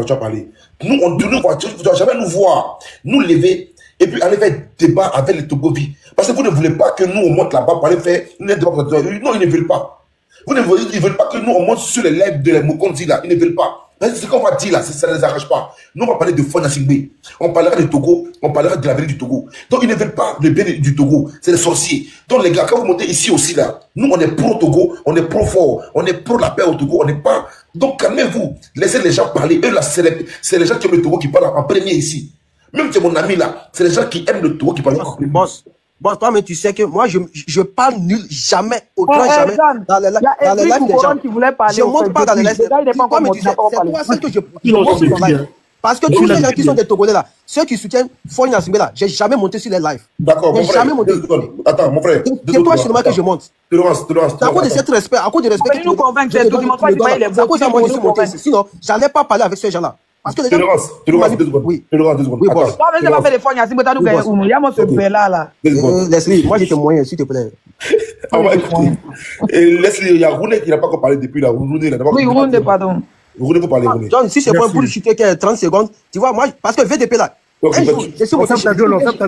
tu vas parler. Nous, tu ne dois jamais nous voir, nous lever et puis aller faire débat avec les Togovis. Parce que vous ne voulez pas que nous on monte là-bas pour aller faire une débat. Non, ils ne veulent pas. Ils ne veulent pas que nous on monte sur les lèvres de Mokonzi là. Ils ne veulent pas. Ce qu'on va dire là, ça ne les arrache pas. Nous, on va parler de Fona Singbe. On parlera du Togo, on parlera de l'avenir du Togo. Donc, ils ne veulent pas le bien du Togo. C'est les sorciers. Donc, les gars, quand vous montez ici aussi là, nous, on est pro-Togo, on est pro-fort, on est pro la paix au Togo, on n'est pas... Donc, calmez-vous. Laissez les gens parler. Eux là, c'est les gens qui aiment le Togo qui parlent en premier ici. Même que mon ami là, c'est les gens qui aiment le Togo qui parlent en premier. Bon, toi, mais tu sais que moi, je parle nul, jamais, au grand jamais, dans les lives des gens. Je ne monte pas dans les lives. Toi, mais tu sais, c'est toi seul que je monte sur ton live. Parce que tous les gens qui sont des Togolais là, ceux qui soutiennent Foy Gnassingbé là, j'ai jamais monté sur les lives. D'accord, j'ai jamais monté. Attends, mon frère. C'est toi seulement que je monte. C'est à cause de cet respect, à cause du respect. nous convaincre, c'est tout. C'est à cause de moi que je suis monté ici. Sinon, j'allais pas parler avec ces gens là. Parce que les gens. Tolérance, 2 secondes. Oui, Tolérance, 2 secondes. Oui, boss. Toi, mais pas fait de Foy Gnassingbé, t'as nous gagné où? Il y a mon ce bel là. Leslie, moi j'étais moyen, s'il te plaît. Leslie, il y a Rouné qui n'a pas encore parlé depuis là. Oui, Rouné, pardon. Vous voulez pas parler, Rouné. John, si c'est pour chuter 30 secondes, tu vois, moi, parce que VDP là, un jour, je suis monté chez lui.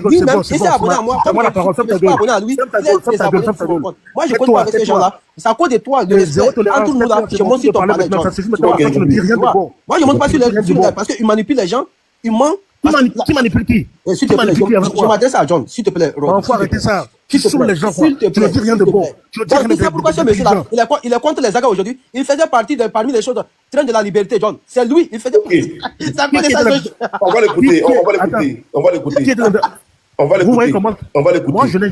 Lui-même, il s'est abonné à moi. Comme je ne suis pas abonné à lui, il s'est abonné sur mon compte. Moi, je ne compte pas avec ces gens-là. C'est à cause de toi, de respect. Entre nous là, je monte sur ton panel, John. Moi, je ne monte pas sur les gens parce qu'ils manipulent les gens. Ils mentent. Qui manipule qui? S'il te plaît, je m'adresse à John, s'il te plaît. Il faut arrêter ça. Qui sont les gens, quoi? Tu ne dis rien de bon. Tu ne dis rien de bon. C'est pourquoi ce monsieur-là, il est contre les Zaga aujourd'hui. Il faisait partie parmi les choses, train de la liberté, John. C'est lui, il faisait partie. On va l'écouter, on va l'écouter. On va l'écouter. On va l'écouter. Moi, je n'ai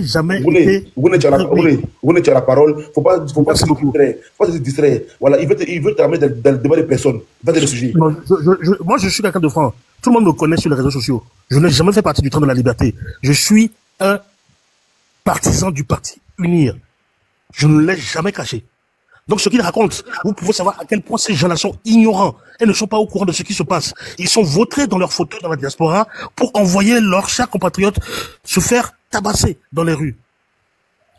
jamais été. Rouné, tu as la parole. Faut pas se distraire. Voilà, il veut te ramener dans le débat des personnes, pas des sujets. Moi, je suis quelqu'un de franc. Tout le monde me connaît sur les réseaux sociaux. Je n'ai jamais fait partie du train de la liberté. Je suis un partisan du parti Unir. Je ne l'ai jamais caché. Donc, ce qu'ils racontent, vous pouvez savoir à quel point ces gens-là sont ignorants et ne sont pas au courant de ce qui se passe. Ils sont vautrés dans leurs fauteuils dans la diaspora pour envoyer leurs chers compatriotes se faire tabasser dans les rues.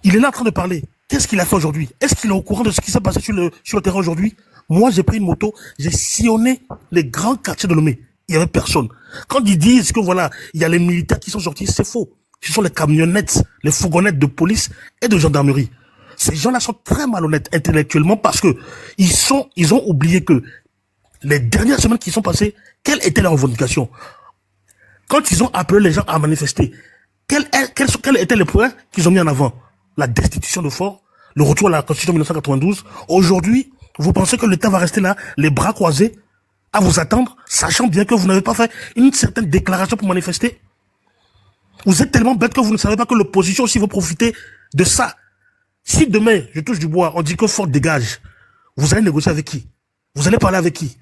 Il est là en train de parler. Qu'est-ce qu'il a fait aujourd'hui? Est-ce qu'il est au courant de ce qui s'est passé sur le terrain aujourd'hui? Moi, j'ai pris une moto, j'ai sillonné les grands quartiers de Lomé. Il y avait personne. Quand ils disent que voilà, il y a les militaires qui sont sortis, c'est faux. Ce sont les camionnettes, les fourgonnettes de police et de gendarmerie. Ces gens-là sont très malhonnêtes intellectuellement parce que ils ont oublié que les dernières semaines qui sont passées, quelle était leur revendication? Quand ils ont appelé les gens à manifester, quels étaient les points qu'ils ont mis en avant? La destitution de Faure, le retour à la Constitution 1992. Aujourd'hui, vous pensez que l'État va rester là, les bras croisés, à vous attendre, sachant bien que vous n'avez pas fait une certaine déclaration pour manifester? Vous êtes tellement bête que vous ne savez pas que l'opposition aussi veut profiter de ça. Si demain, je touche du bois, on dit que Faure dégage, vous allez négocier avec qui? Vous allez parler avec qui?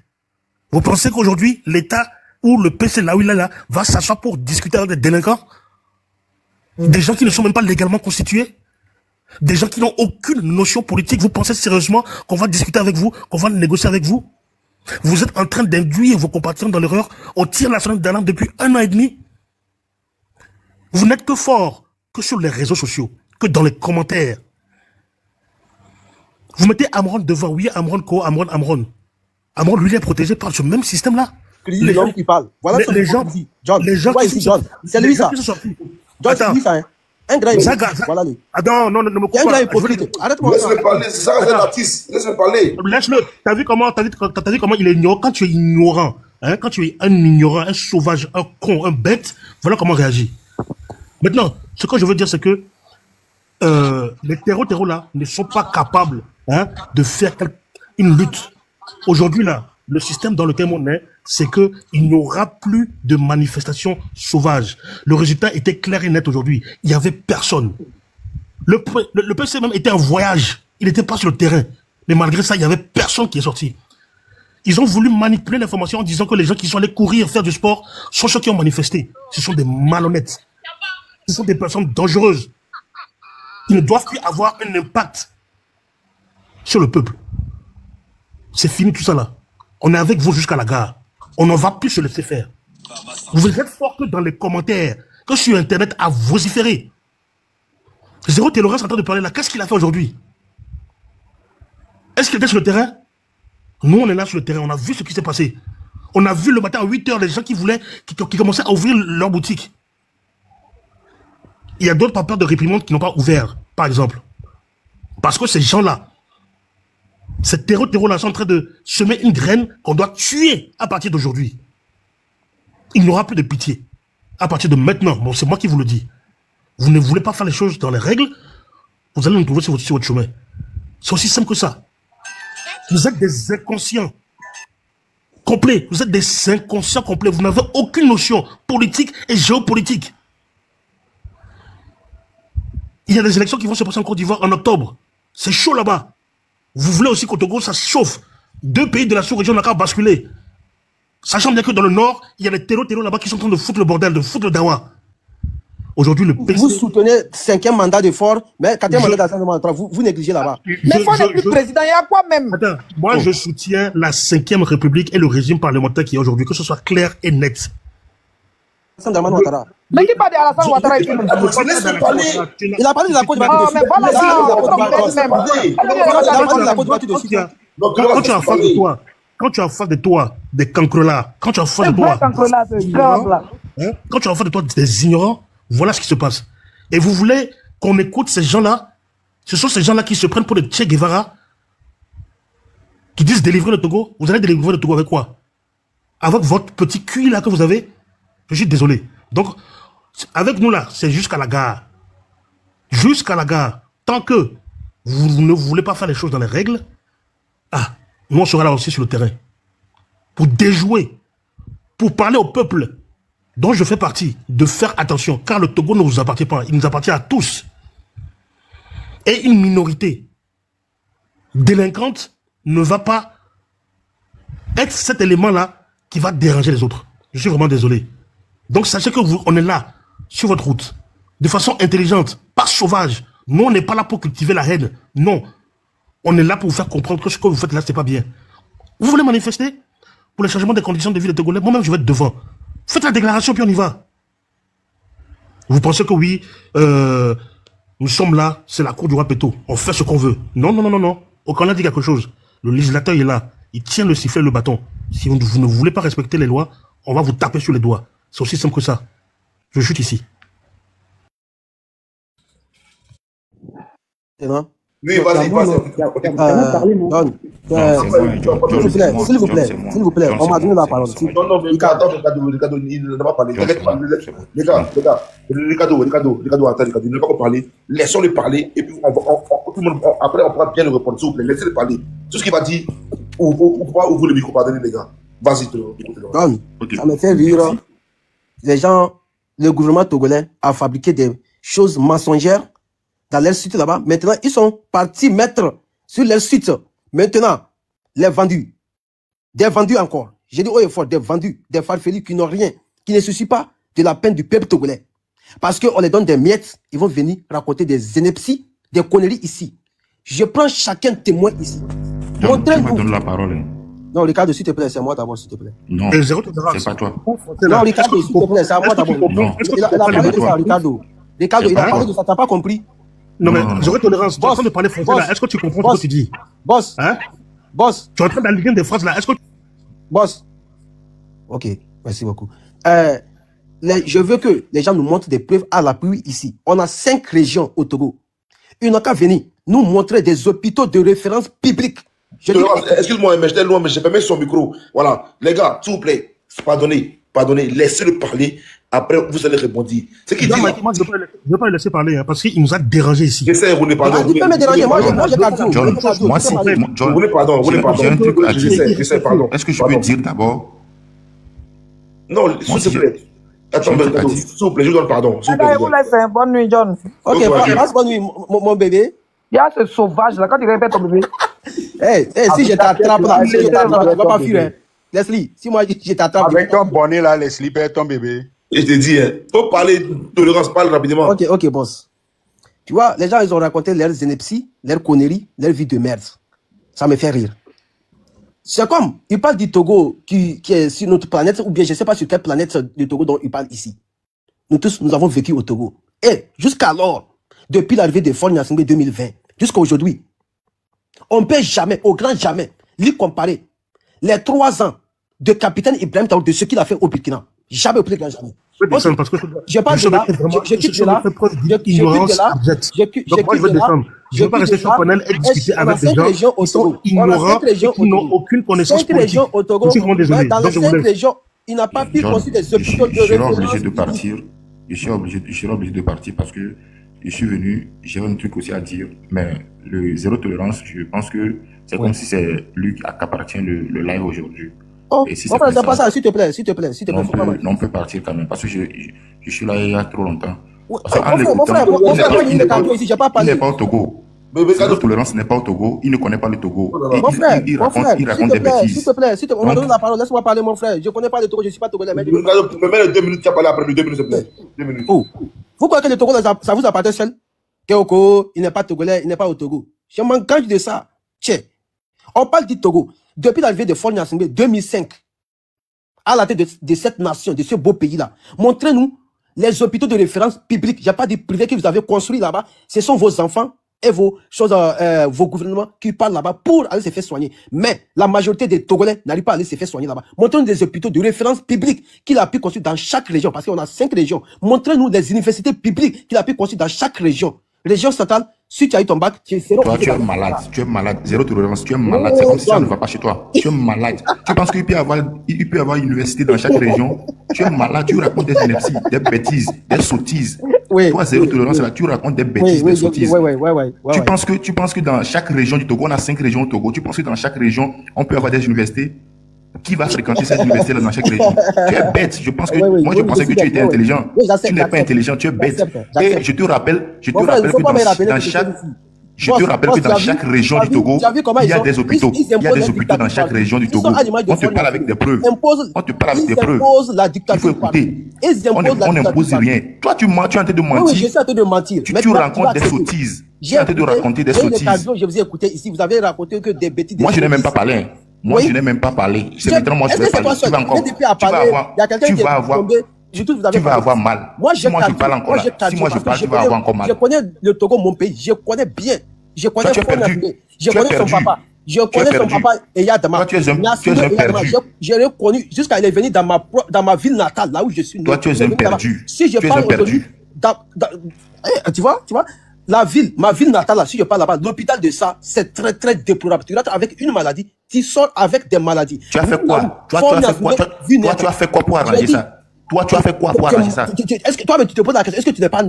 Vous pensez qu'aujourd'hui, l'État ou le PC, là où il est là, va s'asseoir pour discuter avec des délinquants? Des gens qui ne sont même pas légalement constitués? Des gens qui n'ont aucune notion politique? Vous pensez sérieusement qu'on va discuter avec vous, qu'on va négocier avec vous? Vous êtes en train d'induire vos compatriotes dans l'erreur. On tire la sonnette d'alarme depuis 1 an et demi. Vous n'êtes que fort que sur les réseaux sociaux, que dans les commentaires. Vous mettez Amron devant, oui, Amron, Amron, lui, il est protégé par ce même système-là. Les gens qui parlent. Voilà les gens qui John. C'est lui ça. John, c'est lui ça, hein. Un grand voilà lui. Ah non, ne me coupe pas. Arrête-moi. Laisse-le parler, c'est ça, c'est l'artiste. Laisse-le parler. Laisse-le. T'as vu comment il est ignorant? Quand tu es ignorant, hein, quand tu es un ignorant, un sauvage, un con, un bête, voilà comment on réagit. Maintenant, ce que je veux dire, c'est que les terreaux là ne sont pas capables, hein, de faire une lutte. Aujourd'hui là, le système dans lequel on est, c'est que il n'y aura plus de manifestations sauvages. Le résultat était clair et net aujourd'hui. Il n'y avait personne. Le PC même était en voyage. Il n'était pas sur le terrain. Mais malgré ça, il n'y avait personne qui est sorti. Ils ont voulu manipuler l'information en disant que les gens qui sont allés courir, faire du sport, sont ceux qui ont manifesté. Ce sont des malhonnêtes. Ce sont des personnes dangereuses. Ils ne doivent plus avoir un impact sur le peuple. C'est fini tout ça là. On est avec vous jusqu'à la gare. On ne va plus se laisser faire. Vous êtes fort que dans les commentaires, que sur Internet à vociférer. Zéro Tolérance est en train de parler là. Qu'est-ce qu'il a fait aujourd'hui? Est-ce qu'il était sur le terrain? Nous, on est là sur le terrain. On a vu ce qui s'est passé. On a vu le matin à 8 h les gens qui commençaient à ouvrir leur boutique. Il y a d'autres papas de réprimande qui n'ont pas ouvert, par exemple. Parce que ces gens-là, ces terreaux-là sont en train de semer une graine qu'on doit tuer à partir d'aujourd'hui. Il n'y aura plus de pitié. À partir de maintenant, bon, c'est moi qui vous le dis. Vous ne voulez pas faire les choses dans les règles, vous allez nous trouver sur votre chemin. C'est aussi simple que ça. Vous êtes des inconscients. complets. Vous êtes des inconscients complets. Vous n'avez aucune notion politique et géopolitique. Il y a des élections qui vont se passer en Côte d'Ivoire en octobre. C'est chaud là-bas. Vous voulez aussi qu'au Togo, ça se chauffe. 2 pays de la sous-région n'ont qu'à basculer. Sachant bien que dans le nord, il y a des terreaux là-bas qui sont en train de foutre le bordel, de foutre le dawa. Aujourd'hui, le PC... Vous soutenez 5e mandat de Ford, mais 4e mandat d'Assane, vous négligez là-bas. Mais Ford n'est plus président, il y a quoi même? Attends, moi je soutiens la 5e République et le régime parlementaire qui est aujourd'hui, que ce soit clair et net. Mais qui parle d'Alassane Ouattara et tout? Il a parlé de la Côte d'Ivoire. Mais voilà, quand tu as en face de toi, quand tu as en face de toi des cancrelats, quand tu as en face de toi, quand tu as en face de toi des ignorants, voilà ce qui se passe. Et vous voulez qu'on écoute ces gens-là? Ce sont ces gens-là qui se prennent pour des Che Guevara, qui disent délivrer le Togo. Vous allez délivrer le Togo avec quoi? Avec votre petit cul là que vous avez? Je suis désolé. Donc, avec nous là, c'est jusqu'à la gare. Jusqu'à la gare. Tant que vous ne voulez pas faire les choses dans les règles, nous on sera là aussi sur le terrain. Pour déjouer, pour parler au peuple dont je fais partie, de faire attention, car le Togo ne vous appartient pas, il nous appartient à tous. Et une minorité délinquante ne va pas être cet élément-là qui va déranger les autres. Je suis vraiment désolé. Donc sachez que on est là, sur votre route, de façon intelligente, pas sauvage. Nous, on n'est pas là pour cultiver la haine. Non. On est là pour vous faire comprendre que ce que vous faites là, c'est pas bien. Vous voulez manifester pour le changement des conditions de vie des Togolais? Moi-même, je vais être devant. Faites la déclaration, puis on y va. Vous pensez que oui, nous sommes là, c'est la cour du roi Péto. On fait ce qu'on veut. Non, non, non, non, non. Aucun a dit quelque chose. Le législateur est là. Il tient le sifflet et le bâton. Si vous ne voulez pas respecter les lois, on va vous taper sur les doigts. C'est aussi simple que ça. Je chute ici. C'est bon? Oui, vas-y, s'il vous plaît, on m'a donné la parole. Non, non, mais Ricardo, il n'a pas parlé. Les gars, Ricardo, attends, il n'a pas parlé. Laissons-le parler, et puis après, on pourra bien le répondre, s'il vous plaît. Laissez-le parler. Tout ce qu'il va dire, ouvrez le micro, pardonnez, les gars. Vas-y, ça me fait rire. Les gens, le gouvernement togolais a fabriqué des choses mensongères dans leur site là-bas. Maintenant, ils sont partis mettre sur leur site, maintenant, les vendus. Des vendus encore. J'ai dit haut et fort, des vendus, des farfelus qui n'ont rien, qui ne soucient pas de la peine du peuple togolais. Parce qu'on les donne des miettes, ils vont venir raconter des inepties, des conneries ici. Je prends chacun témoin ici. Montrez-vous. Donne la parole. Hein. Non, Ricardo, s'il te plaît, c'est moi d'abord, s'il te plaît. Non, c'est pas toi. Non, Ricardo, s'il te plaît, c'est à moi d'abord. Il a parlé de ça, Ricardo. Ricardo, il a parlé de ça, t'as pas compris? Non, mais j'aurais tolérance. Tu es en train de parler français là. Est-ce que tu comprends ce que tu dis? Boss. Hein? Boss. Tu es en train d'aligner des phrases là. Est-ce que Boss. Ok, merci beaucoup. Je veux que les gens nous montrent des preuves à l'appui ici. On a 5 régions au Togo. Ils n'ont qu'à venir nous montrer des hôpitaux de référence publique. Excuse-moi, mais j'étais loin, mais j'ai pas mis son micro. Voilà. Les gars, s'il vous plaît, pardonnez, laissez-le parler. Après, vous allez répondre. C'est qui dit. Moi, je ne vais pas le laisser parler, hein, parce qu'il nous a dérangé ici. J'essaie, roulez, pardon. Il peut me déranger. Moi, j'ai cadeau. Moi, si. Roulez, pardon. J'ai un truc à dire. J'essaie, pardon. Est-ce que je peux dire d'abord? Non, s'il te plaît. Attends, s'il vous plaît, je donne pardon. Vous laissez. Bonne nuit, John. Ok, passe bonne nuit, mon bébé. Il y a ce sauvage là, quand il répète ton bébé. Si je t'attrape là, tu ne vas pas fuir. Leslie, si moi je t'attrape. Avec ton bonnet là, Leslie, perd ton bébé. Et je te dis, faut parler de tolérance, parle rapidement. Ok, boss. Tu vois, les gens, ils ont raconté leurs inepties, leurs conneries, leur vie de merde. Ça me fait rire. C'est comme, ils parlent du Togo qui est sur notre planète, ou bien je ne sais pas sur quelle planète du Togo dont ils parlent ici. Nous tous, nous avons vécu au Togo. Et jusqu'alors, depuis l'arrivée de Faure Gnassingbé 2020, jusqu'à aujourd'hui, on ne peut jamais, au grand jamais, lui comparer les 3 ans de capitaine Ibrahim Traoré de ce qu'il a fait au Burkina. Jamais au plus grand jamais. Je parle de là, je quitte de là, je ne veux pas rester sur le panel et discuter avec des gens qui sont ignorants et qui n'ont aucune connaissance politique. Je suis vraiment désolé. Dans les 5 régions, il n'a pas pu construire des hôpitaux de référence. Je suis obligé de partir parce que je suis venu, j'ai un truc aussi à dire, mais le zéro tolérance, je pense que c'est comme si c'est lui qui appartient le live aujourd'hui. Oh, Et si mon c'est frère, comme c'est pas ça, ça, s'il te plaît, s'il te plaît, s'il te plaît. on peut partir quand même. Parce que je suis là il y a trop longtemps. Parce Mon frère, il n'est pas ici, j'ai pas parlé. Il n'est pas au Togo. Zéro tolérance n'est pas au Togo. Il ne connaît pas le Togo. Mon frère, il raconte des bêtises. s'il te plaît, on m'a donné la parole, laisse-moi parler, mon frère. Je ne connais pas le Togo, je ne suis pas togolais. Mais mets les 2 minutes, tu as parlé après les 2 minutes, s'il te plaît. 2 minutes. Oh. Vous croyez que le Togo, ça vous appartient seul? Kéoko, il n'est pas togolais, il n'est pas au Togo. Je m'engage de ça. Tiens, on parle du Togo. Depuis l'arrivée de Faure Gnassingbé 2005, à la tête de cette nation, de ce beau pays-là, montrez-nous les hôpitaux de référence publics. Il n'y a pas de privés que vous avez construits là-bas. Ce sont vos enfants et vos gouvernements qui parlent là-bas pour aller se faire soigner. Mais la majorité des Togolais n'arrivent pas à aller se faire soigner là-bas. Montrez-nous des hôpitaux de référence publics qu'il a pu construire dans chaque région, parce qu'on a 5 régions. Montrez-nous des universités publiques qu'il a pu construire dans chaque région. Région centrale, si tu as eu ton bac, tu es toi, tu es malade, zéro tolérance, tu es malade, c'est comme si ça ne va pas chez toi. Tu es malade. Tu penses qu'il peut y avoir une université dans chaque région? Tu es malade, tu racontes des inepties, des bêtises, des sottises. Toi, zéro tolérance, là, tu racontes des bêtises, des sottises. Tu penses que dans chaque région du Togo, on a 5 régions au Togo, tu penses que dans chaque région, on peut avoir des universités? Qui va fréquenter cette université-là dans chaque région? Tu es bête. Je pense que moi, je pensais que tu étais intelligent. Tu n'es pas intelligent, tu es bête. Et je te rappelle que dans chaque région du Togo, il y a des hôpitaux. Il y a des hôpitaux dans chaque région du Togo. On te parle avec des preuves. On te parle avec des preuves. Il faut écouter. On n'impose rien. Toi, tu mens, tu es en train de mentir. Je suis en train de mentir. Tu racontes des sottises. Tu es en train de raconter des sottises. Je vous ai écouté ici. Vous avez raconté que des bêtises. Moi, je n'ai même pas parlé. Moi, je n'ai même pas parlé. C'est maintenant, moi, je vais parler. Tu vas avoir mal. Si moi, je parle encore là, si moi, je parle, tu vas avoir encore mal. Je connais le Togo, mon pays. Je connais bien. Je connais son papa. Je connais son papa et Yadama. Tu es un perdu. J'ai reconnu jusqu'à il est venu dans ma ville natale, là où je suis né. Toi, tu es un perdu. Si je parle aujourd'hui, tu vois, ma ville natale, là, si je parle là-bas, l'hôpital de ça, c'est très, très déplorable. Tu rentres avec une maladie, tu sors avec des maladies. Tu as fait quoi? Toi, tu as fait quoi pour arranger ça? Toi, tu as fait quoi pour arranger ça? Est-ce que toi, tu te poses la question, est-ce que tu n'es pas,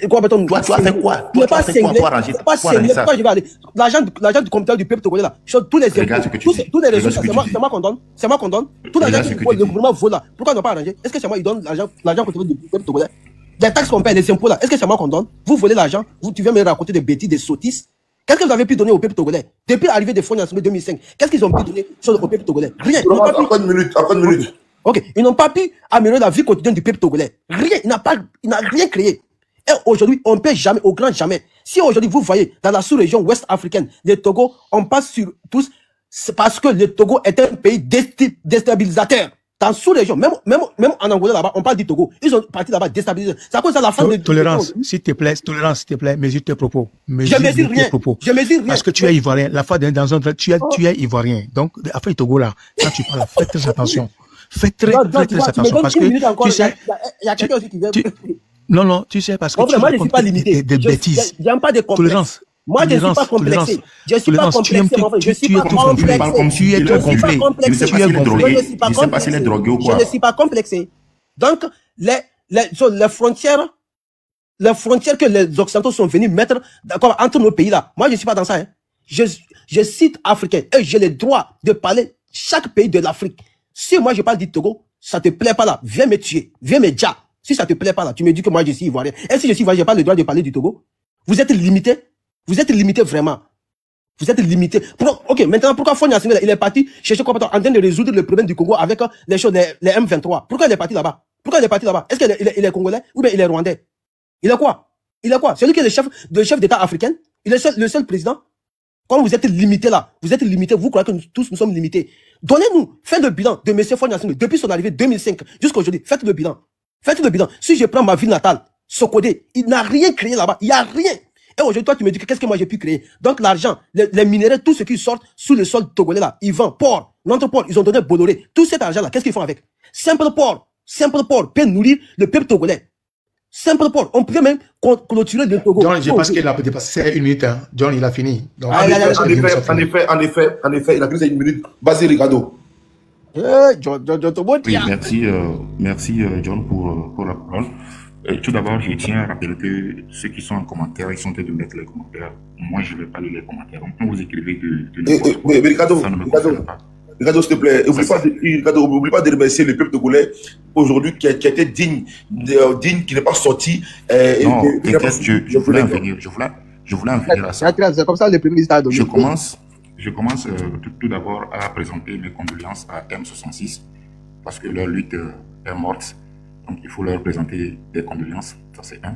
quoi, mettons, toi, tu as fait quoi? Tu n'es pas cinglé, pour arranger ça? Pourquoi je vais aller? L'argent du comité du peuple togolais là, tous les réseaux, c'est moi qu'on donne. Tout l'argent que le gouvernement vole là, pourquoi ne pas arranger? Est-ce que c'est moi qui donne l'argent du peuple togolais? Les taxes qu'on paie, les impôts là, est-ce que c'est moi qu'on donne? Vous volez l'argent, tu viens me raconter des bêtises, des sottises. Qu'est-ce que vous avez pu donner au peuple togolais? Depuis l'arrivée des Faure Gnassingbé 2005, qu'est-ce qu'ils ont pu donner au peuple togolais? Rien. Encore une minute. Ok, ils n'ont pas pu améliorer la vie quotidienne du peuple togolais. Rien, il n'a rien créé. Et aujourd'hui, on ne peut jamais, au grand jamais. Si aujourd'hui, vous voyez, dans la sous-région ouest africaine, les Togo, on passe sur tous, c'est parce que le Togo est un pays déstabilisateur. Dans la sous-région, même en Angola là-bas, on parle du Togo. Ils ont parti là-bas déstabiliser. C'est à cause de la fin de tolérance, s'il te plaît, mesure tes propos. Je mesure rien. Je mesure rien. Parce que tu es ivoirien. La fois dans un tu es ivoirien. Donc, après Togo là, quand tu parles, fais très attention. Fais très attention. Parce que, tu sais, il y a quelqu'un aussi qui vient. Non, tu sais, parce que tu racontes des bêtises. J'aime pas des complexes. Moi, je ne suis pas complexé. Je ne suis pas complexé, mon frère. Je ne suis pas complexé. Tu es trop gonflé. Je ne sais pas s'il est drogué. Je ne sais pas s'il est drogué ou quoi. Je ne suis pas complexé. Donc, les frontières que les Occidentaux sont venus mettre entre nos pays là, moi, je ne suis pas dans ça. Hein. Je cite africain et j'ai le droit de parler chaque pays de l'Afrique. Si moi, je parle du Togo, ça te plaît pas là, viens me tuer, viens me dire. Si ça te plaît pas là, tu me dis que moi, je suis ivoirien. Et si je suis ivoirien, je n'ai pas le droit de parler du Togo. Vous êtes limité. Vous êtes limité vraiment. Vous êtes limité. Ok, maintenant, pourquoi Faure Gnassingbé, il est parti chercher en train de résoudre le problème du Congo avec les M23? Pourquoi il est parti là-bas? Est-ce qu'il est congolais ou bien il est rwandais? Il est quoi? C'est lui qui est le chef d'État africain? Il est le seul président? Quand vous êtes limité là, vous croyez que nous tous nous sommes limités. Donnez-nous, faites le bilan de M. Faure Gnassingbé depuis son arrivée 2005 jusqu'à aujourd'hui. Faites le bilan. Si je prends ma ville natale, Sokodé, il n'a rien créé là-bas. Il n'y a rien. Et aujourd'hui, toi, tu me dis qu'est-ce que moi j'ai pu créer? Donc, l'argent, les minéraux, tout ce qui sort sous le sol togolais là, ils vendent port. Notre port, ils ont donné Bolloré. Tout cet argent là, qu'est-ce qu'ils font avec? Simple port peut nourrir le peuple togolais. Simple port. On peut même clôturer le Togo. John, je pense qu'il a dépassé 1 minute. Hein. John, il a fini. Donc, en effet, il a pris 1 minute. Vas-y, Ricardo. Oui, merci John pour la parole. Tout d'abord, je tiens à rappeler que ceux qui sont en commentaire, ils sont en train de mettre les commentaires. Moi, je ne vais pas lire les commentaires. Quand vous écrivez de mais Ricardo, Ricardo, s'il te plaît, oublie pas de remercier le peuple togolais aujourd'hui qui a été digne, qui n'est pas sorti. Non, t'inquiète, je voulais en venir. Je voulais en venir à ça. C'est comme ça le Premier ministre a donné. Je commence tout d'abord à présenter mes condoléances à M66 parce que leur lutte est morte. Donc il faut leur présenter des condoléances, ça c'est un.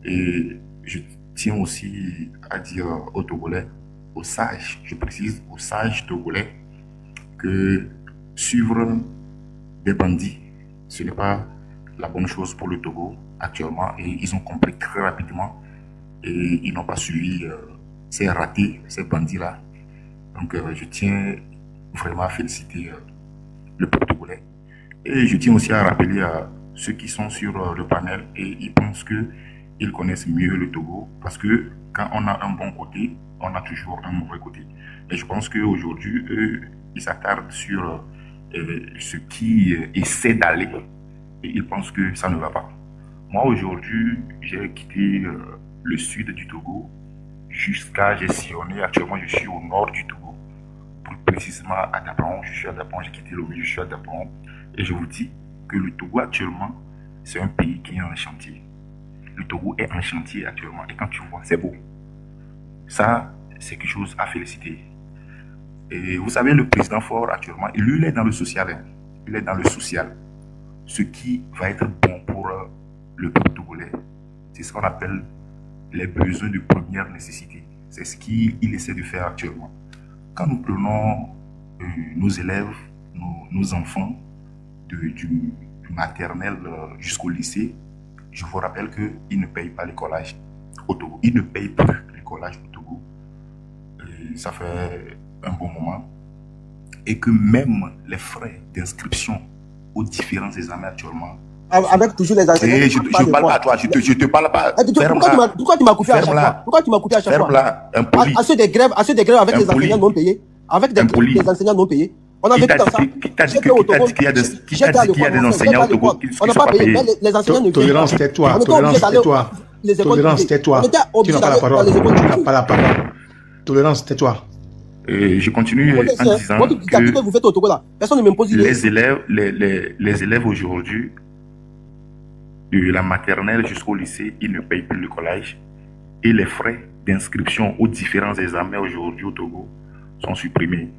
Et je tiens aussi à dire aux Togolais, aux sages, je précise, aux sages Togolais, que suivre des bandits, ce n'est pas la bonne chose pour le Togo actuellement. Et ils ont compris très rapidement et ils n'ont pas suivi ces ratés, ces bandits-là. Donc je tiens vraiment à féliciter le peuple togolais. Et je tiens aussi à rappeler à ceux qui sont sur le panel et ils pensent qu'ils connaissent mieux le Togo parce que quand on a un bon côté, on a toujours un mauvais côté. Et je pense qu'aujourd'hui, eux, ils s'attardent sur ce qui essaie d'aller et ils pensent que ça ne va pas. Moi, aujourd'hui, j'ai quitté le sud du Togo jusqu'à, j'ai sillonné, actuellement je suis au nord du Togo, plus précisément à Dapaon. Je suis à Dapaon, j'ai quitté Lomé, je suis à Dapaon. Et je vous dis que le Togo actuellement, c'est un pays qui est en chantier. Le Togo est en chantier actuellement. Et quand tu vois, c'est beau. Ça, c'est quelque chose à féliciter. Et vous savez, le président Faure actuellement, lui, il est dans le social. Hein. Il est dans le social. Ce qui va être bon pour le peuple togolais, c'est ce qu'on appelle les besoins de première nécessité. C'est ce qu'il essaie de faire actuellement. Quand nous prenons nos élèves, nos enfants, du maternel jusqu'au lycée, je vous rappelle qu'ils ne payent pas l'écolage au Togo. Ils ne payent plus l'écolage au Togo. Et ça fait un bon moment. Et que même les frais d'inscription aux différents examens actuellement. Avec toujours les enseignants. Je ne parle pas à toi, je te parle pas. Pourquoi tu m'as coupé à chaque fois? Pourquoi tu m'as coupé à chaque fois? À ceux des grèves avec les enseignants non payés. Avec des enseignants non payés. On a vécu dans ça. Qui t'a dit qu'il y a des enseignants au Togo qui ne sont pas payés? Tolérance, tais-toi. Tolérance, tais-toi. Tu n'as pas la parole. Tu n'as pas la parole. Tolérance, tais-toi. Je continue en disant que vous faites au Togo là. Personne ne m'impose. Les élèves aujourd'hui, de la maternelle jusqu'au lycée, ils ne payent plus le collège. Et les frais d'inscription aux différents examens aujourd'hui au Togo sont supprimés.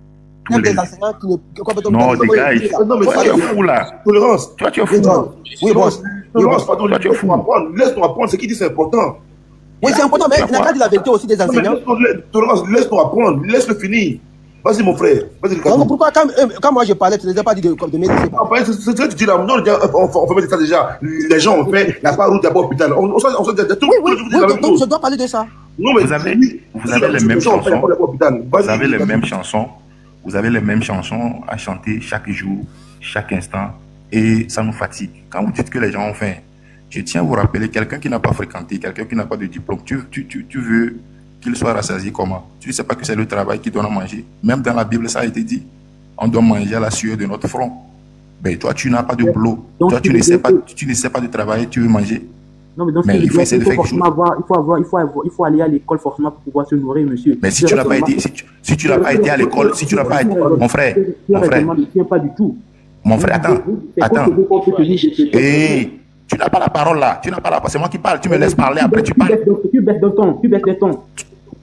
Tous les enseignants qui ne... Non, dégage. Non, mais tu es fou là. Tolérance. Toi, tu es fou. Oui, boss. Pardon, laisse-toi apprendre. Ce qu'il dit, c'est important. Oui, c'est important, mais il n'a pas dit la vérité aussi des enseignants. Tolérance, laisse-toi apprendre. Laisse-le finir. Vas-y, mon frère. Vas-y, donc, pourquoi, quand moi je parlais, tu ne les as pas dit de médecin? C'est ce que tu dis là. Non, on fait mettre ça déjà. Les gens ont fait la part route d'abord hôpital. On se dit oui, donc je dois parler de ça. Non, mais vous avez les mêmes chansons. Vous avez les mêmes chansons. Vous avez les mêmes chansons à chanter chaque jour, chaque instant. Et ça nous fatigue. Quand vous dites que les gens ont faim, je tiens à vous rappeler, quelqu'un qui n'a pas fréquenté, quelqu'un qui n'a pas de diplôme, tu veux qu'il soit rassasié comment? Tu ne sais pas que c'est le travail qui donne à manger. Même dans la Bible, ça a été dit. On doit manger à la sueur de notre front. Mais toi, tu n'as pas de boulot. Toi, tu ne sais pas de travailler, tu veux manger. Non, mais donc, il faut essayer de faire quelque chose. Il faut aller à l'école forcément pour pouvoir se nourrir, monsieur. Mais si tu n'as pas été, si tu n'as pas été à l'école, si tu n'as pas été, mon frère, pas du tout. Mon frère, attends. Et tu n'as pas la parole là. Tu n'as pas la parole. C'est moi qui parle. Tu me laisses parler. Après tu parles. Tu baisses de ton.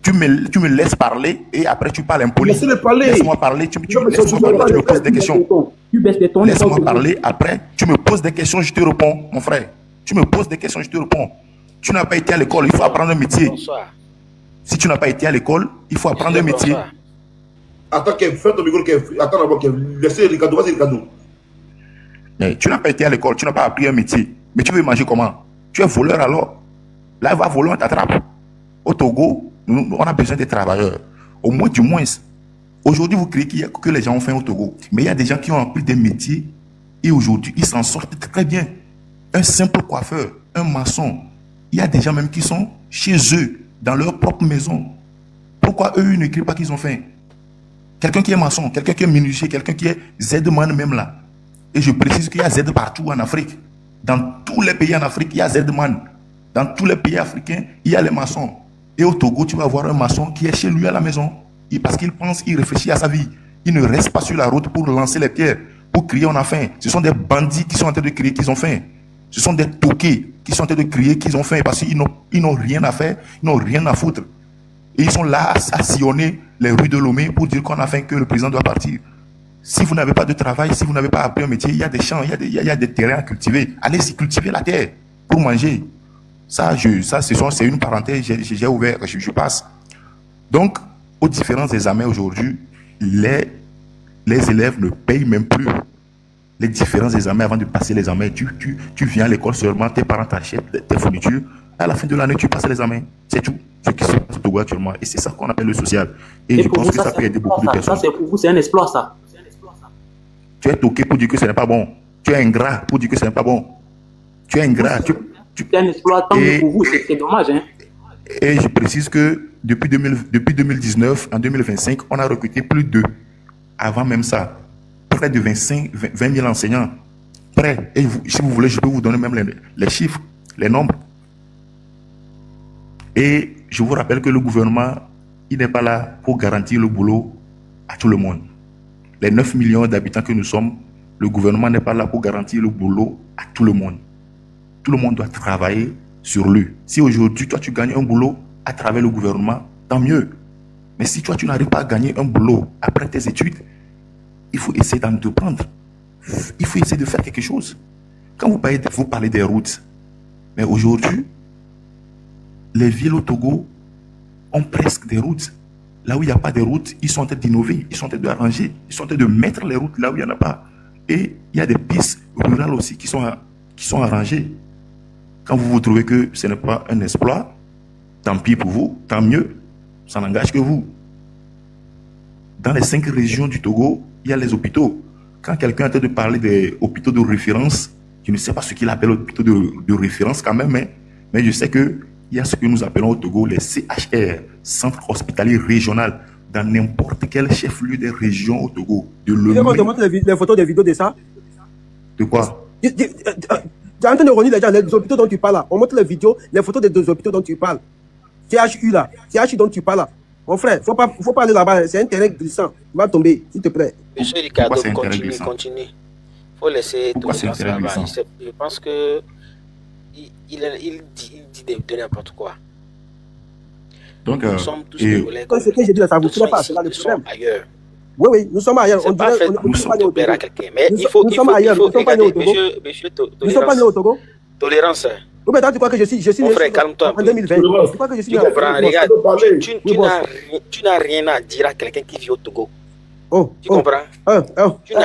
Tu me laisses parler et après tu parles impoli. Laisse-moi parler. Tu me poses des questions. Laisse-moi parler. Après tu me poses des questions. Je te réponds, mon frère. Tu me poses des questions, je te réponds. Tu n'as pas été à l'école, il faut apprendre un métier. Bonsoir. Si tu n'as pas été à l'école, il faut apprendre un métier. Attends, fais ton micro, attends d'abord, laissez Ricardo, vas-y Ricardo. Mais tu n'as pas été à l'école, tu n'as pas appris un métier. Mais tu veux manger comment? Tu es voleur alors. Là, il va voler, on t'attrape. Au Togo, on a besoin des travailleurs. Au moins, aujourd'hui, vous criez que les gens ont faim au Togo. Mais il y a des gens qui ont appris des métiers et aujourd'hui, ils s'en sortent très bien. Un simple coiffeur, un maçon. Il y a des gens même qui sont chez eux, dans leur propre maison. Pourquoi eux ne crient pas qu'ils ont faim? Quelqu'un qui est maçon, quelqu'un qui est menuisier, quelqu'un qui est Z-man même là. Et je précise qu'il y a Z partout en Afrique. Dans tous les pays en Afrique, il y a Z-man. Dans tous les pays africains, il y a les maçons. Et au Togo, tu vas voir un maçon qui est chez lui à la maison. Parce qu'il pense, il réfléchit à sa vie. Ils ne restent pas sur la route pour lancer les pierres, pour crier on a faim. Ce sont des bandits qui sont en train de crier qu'ils ont faim. Ce sont des toqués qui sont en train de crier qu'ils ont faim parce qu'ils n'ont rien à faire, ils n'ont rien à foutre. Et ils sont là à sillonner les rues de Lomé pour dire qu'on a faim, que le président doit partir. Si vous n'avez pas de travail, si vous n'avez pas appris un métier, il y a des champs, il y a des terrains à cultiver. Allez-y cultiver la terre pour manger. C'est une parenthèse, j'ai ouvert, je passe. Donc, aux différents examens aujourd'hui, les élèves ne payent même plus les différents examens avant de passer l'examen. Tu viens à l'école seulement, tes parents t'achètent tes fournitures. À la fin de l'année, tu passes l'examen. C'est tout ce qui se passe au Togo actuellement. Et c'est ça qu'on appelle le social. Et je pense que ça peut aider beaucoup de personnes. Ça, c'est pour vous, c'est un exploit, ça. Tu es toqué pour dire que ce n'est pas bon. Tu es ingrat pour dire que ce n'est pas bon. Tu es ingrat. C'est un exploit tant que pour vous, c'est dommage. Hein? Et je précise que depuis 2019, en 2025, on a recruté plus de, avant même ça, près de 20 000 enseignants. Près. Et si vous voulez, je peux vous donner même les chiffres, les nombres. Et je vous rappelle que le gouvernement, il n'est pas là pour garantir le boulot à tout le monde. Les 9 millions d'habitants que nous sommes, le gouvernement n'est pas là pour garantir le boulot à tout le monde. Tout le monde doit travailler sur lui. Si aujourd'hui, toi, tu gagnes un boulot à travers le gouvernement, tant mieux. Mais si toi, tu n'arrives pas à gagner un boulot après tes études, il faut essayer d'entreprendre. Il faut essayer de faire quelque chose. Quand vous parlez des routes, mais aujourd'hui, les villes au Togo ont presque des routes. Là où il n'y a pas de routes, ils sont en train d'innover, ils sont en train d'arranger, ils sont en train de mettre les routes là où il n'y en a pas. Et il y a des pistes rurales aussi qui sont arrangées. Quand vous trouvez que ce n'est pas un exploit, tant pis pour vous, tant mieux, ça n'engage que vous. Dans les 5 régions du Togo, il y a les hôpitaux. Quand quelqu'un est en train de parler des hôpitaux de référence, je ne sais pas ce qu'il appelle hôpitaux de référence quand même, mais je sais qu'il y a ce que nous appelons au Togo les CHR, Centre Hospitalier Régional, dans n'importe quel chef-lieu des régions au Togo. Tu veux qu'on te montre les photos, des vidéos de ça? De quoi? Tu es en train de réunir les gens, les hôpitaux dont tu parles là. On montre les vidéos, les photos des 2 hôpitaux dont tu parles. CHU là, CHU dont tu parles là. Mon frère, faut pas aller là-bas, c'est un terrain glissant. Il va tomber, s'il te plaît. Monsieur Ricardo, continue. Faut laisser Pourquoi c'est un terrain glissant? Je pense que il dit de n'importe quoi. Donc, nous sommes tous congolais. Ce que j'ai dit là, ça vous plaît pas, c'est là le problème. Ailleurs. Oui, nous sommes ailleurs. On dirait nous sommes au Togo. Mais il faut regarder, monsieur Nous ne sommes pas nés au Togo. Tolérance. Oui, mais tu crois que je suis mon frère, calme-toi. En 2020. Tu crois que je suis comprends, regarde, tu n'as rien à dire à quelqu'un qui vit au Togo. Tu comprends?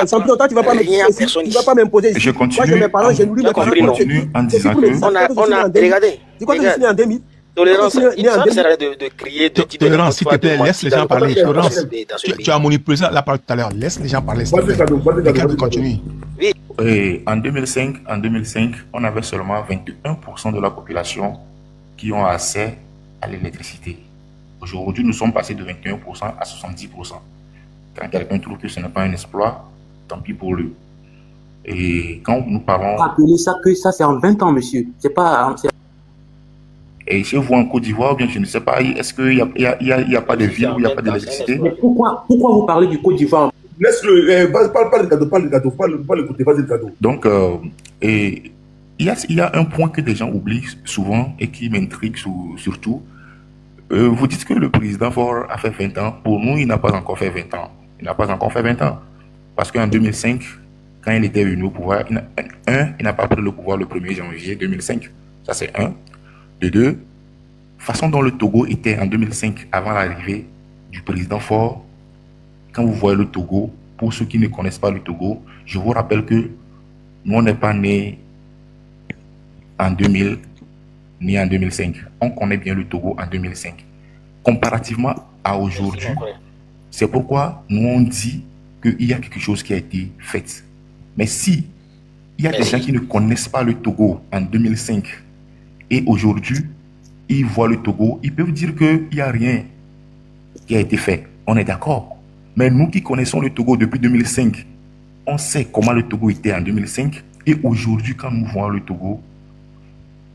Champion, toi, tu ne vas pas m'imposer ici. Je continue. Moi, j'ai mes parents, j'ai nourri mes parents. Je continue en disant que... Regardez. Tu crois que je suis né en 2000? Tolérance, il ne sert de crier, de dire... Tolérance, s'il te plaît, laisse les gens parler. Tolérance, tu as manipulé la parole tout à l'heure. Laisse les gens parler. Regarde, continue. Et en 2005, on avait seulement 21% de la population qui ont accès à l'électricité. Aujourd'hui, nous sommes passés de 21% à 70%. Quand quelqu'un trouve que ce n'est pas un exploit, tant pis pour lui. Et quand nous parlons... Rappelez ça que ça, c'est en 20 ans, monsieur. C'est pas... Et chez vous en Côte d'Ivoire, bien, je ne sais pas, est-ce qu'il n'y a pas de ville où il n'y a pas d'électricité? Mais pourquoi vous parlez du Côte d'Ivoire? Laisse-le, parle de gâteau, parle de côté, vas-y le gâteau. Donc, il y a un point que des gens oublient souvent et qui m'intrigue surtout. Vous dites que le président Faure a fait 20 ans. Pour nous, il n'a pas encore fait 20 ans. Il n'a pas encore fait 20 ans. Parce qu'en 2005, quand il était venu au pouvoir, il n'a pas pris le pouvoir le 1er janvier 2005. Ça, c'est un. De 2, façon dont le Togo était en 2005, avant l'arrivée du président Faure. Quand vous voyez le Togo, pour ceux qui ne connaissent pas le Togo, je vous rappelle que nous, on n'est pas nés en 2000 ni en 2005. On connaît bien le Togo en 2005. Comparativement à aujourd'hui, c'est pourquoi nous, on dit qu'il y a quelque chose qui a été fait. Mais si il y a des gens qui ne connaissent pas le Togo en 2005 et aujourd'hui, ils voient le Togo, ils peuvent dire qu'il n'y a rien qui a été fait. On est d'accord. Mais nous qui connaissons le Togo depuis 2005, on sait comment le Togo était en 2005. Et aujourd'hui, quand nous voyons le Togo,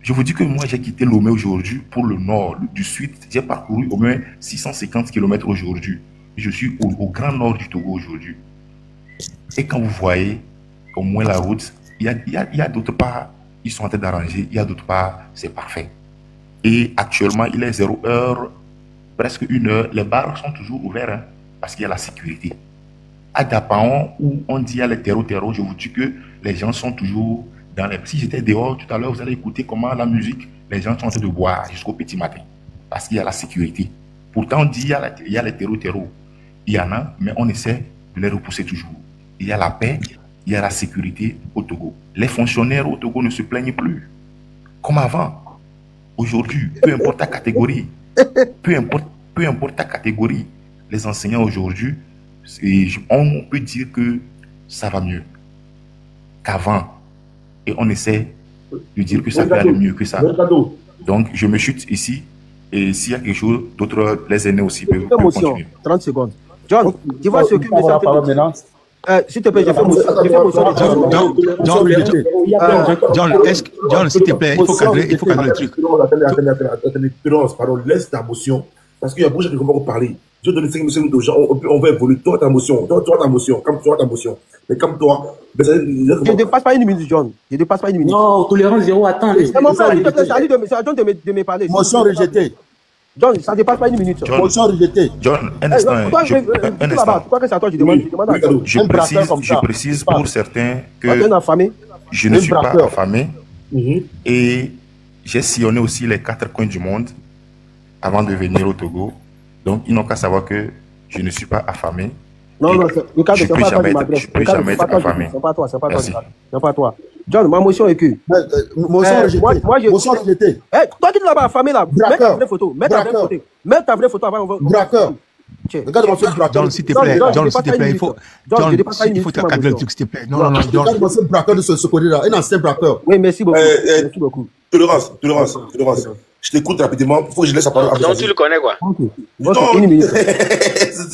je vous dis que moi, j'ai quitté Lomé aujourd'hui pour le nord, du sud. J'ai parcouru au moins 650 km aujourd'hui. je suis au grand nord du Togo aujourd'hui. Et quand vous voyez au moins la route, il y a d'autres parts, ils sont en train d'arranger, il y a d'autres parts, c'est parfait. Et actuellement, il est 0h, presque 1h, les bars sont toujours ouverts hein, parce qu'il y a la sécurité. À Dapaon, où on dit il y a les terreaux, je vous dis que les gens sont toujours dans les... Si j'étais dehors tout à l'heure, vous allez écouter comment la musique, les gens sont en train de boire jusqu'au petit matin parce qu'il y a la sécurité. Pourtant, on dit il y a les terreaux. Il y en a, mais on essaie de les repousser toujours. Il y a la paix, il y a la sécurité au Togo. Les fonctionnaires au Togo ne se plaignent plus comme avant. Aujourd'hui, peu importe ta catégorie, peu importe ta catégorie, les enseignants aujourd'hui, on peut dire que ça va mieux qu'avant. Et on essaie de dire que ça peut aller mieux que ça. Donc, je me chute ici. Et s'il y a quelque chose d'autre, les aînés aussi peuvent continuer. 30 secondes. John, tu vois ce que s'il te plaît, j'ai fait motion. John, s'il te plaît, il faut cadrer le truc. Attendez, pardon, laisse ta motion. Parce qu'il y a beaucoup de gens qui ne vont pas parler. Je donne 5 minutes aux gens, on va évoluer. Toi, ta motion. Mais comme toi, je ne dépasse pas une minute, John. Je ne dépasse pas une minute. Non, tolérance zéro, attends. C'est mon frère, s'il te plaît, c'est à John de me parler. Motion rejetée. John, ça ne dépasse pas une minute. Motion rejetée. John, un instant. Je précise pour certains que je ne suis pas affamé et j'ai sillonné aussi les 4 coins du monde avant de venir au Togo. Donc, ils n'ont qu'à savoir que je ne suis pas affamé. Non, je ne peux jamais être affamé. C'est pas toi. John, ma motion est que. Motion rejetée. Toi qui es là-bas affamé là, mets ta vraie photo. Mets ta vraie photo avant. Braqueur. Regarde-moi ce braqueur. John, s'il te plaît, il faut cadrer le truc, s'il te plaît. Non, John. Regarde-moi ce braqueur de ce côté-là, un ancien braqueur. Oui, merci beaucoup. Tolérance. Je t'écoute rapidement. Il faut que je laisse la parole. Donc tu le connais quoi? Non, une minute. Laisse